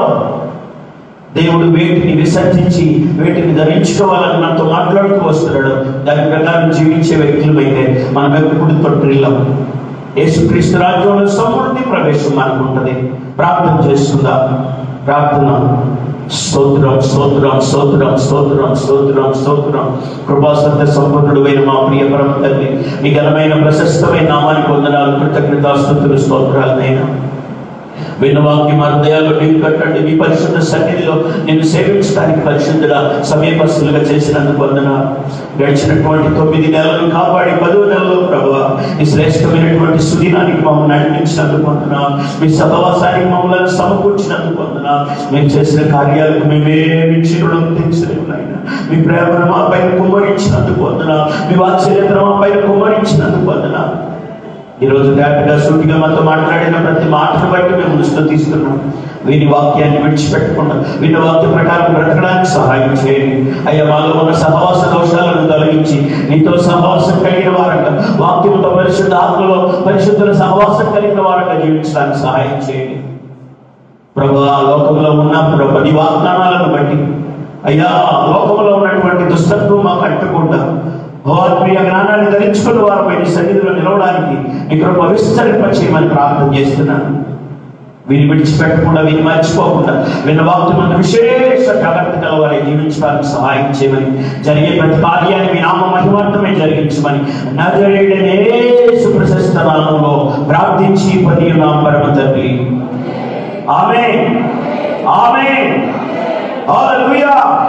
దేవుడు వేటిని విసర్జించి వేటిని ధరించుకోవాలని మనతో మాట్లాడుతూ వస్తున్నాడు. దాని ప్రకారం జీవించే వ్యక్తులమైతే మనం ఎప్పుడు తొట్టిల్లం. యేసుక్రీస్తు రాజ్యంలో సమృద్ధి ప్రవేశం మనకు ఉంటుంది. ప్రార్థన చేస్తుందాం. ప్రార్థన. స్తోత్రం స్తోత్రం స్తోత్రం స్తోత్రం స్తోత్రం స్తోత్రం. కృపాసత్య సంపన్నుడు అయిన మా ప్రియ పరమ తండ్రి, నీ ఘనమైన ప్రశస్తమైన నామానికి వందనాలు, కృతజ్ఞతాస్తుతులు, స్తోత్రాలనైనా. విన్న వాక్యం హృదయాల్లో నీరు కట్టండి. నీ పరిశుద్ధ సన్నిధిలో నిన్ను సేవించడానికి పరిశుద్ధుల సమీపస్తులుగా చేసినందుకు వందనాలు. గడిచినటువంటి 9 నెలలను కాపాడి 10వ నెలలో ప్రభువా ఈ శ్రేష్టమైనటువంటి సుదినానికి మమ్మల్ని నడిపించినందుకు వందనాలు. మీ సహవాసానికి మమ్మల్ని సమకూర్చినందుకు వందనాలు. మేము చేసిన కార్యాలకు మేమేమి చిరుడం తెచ్చలేము నాయన. మీ ప్రేమను మా పైన కుమ్మరించినందుకు వందనాలు. మీ వాత్సల్యతను మా పైన కుమ్మరించినందుకు వందనాలు. ఈరోజు డైరెక్ట్గా సూటిగా మాతో మాట్లాడిన ప్రతి మాటను బట్టి మేము స్తుతిస్తున్నాం. వీరి వాక్యాన్ని విడిచిపెట్టకుండా విన్న వాక్య ప్రకారం బ్రతకడానికి సహాయం సహాయం చేయండి అయ్యా. మాలో ఉన్న సహవాస దోషాలను తొలగించి నీతో సహవాసం కలిగిన వారంగా, వాక్యంతో పరిశుద్ధ ఆత్మలో పరిశుద్ధుల సహవాసం కలిగిన వారంగా జీవించడానికి సహాయం చేయండి ప్రభు. ఆ లోకంలో ఉన్నప్పుడు పది వాగ్దానాలను బట్టి అయ్యా, లోకంలో ఉన్నటువంటి దుష్టత్వం మాకు అంటకుండా ఆత్మీయ జ్ఞానాన్ని ధరించుకున్న వారు మీ సన్నిధిలో నిలవడానికి మీ కృప విస్తరింపచేయమని ప్రార్థన చేస్తున్నాను. వీరిని విడిచిపెట్టకుండా, వీరిని మర్చిపోకుండా విన్న వాక్యమందు విశేష ప్రవర్తన గల వారి జీవించడానికి సహాయం చేయమని, జరిగే ప్రతి కార్యాన్ని మీ నామ మహిమార్థమే జరిగించమని నజరేయుడైన యేసు ప్రశస్త నామములో ప్రార్థించి పొందియున్నాం పరమ తండ్రి. ఆమేన్. ఆమేన్. హల్లెలూయా.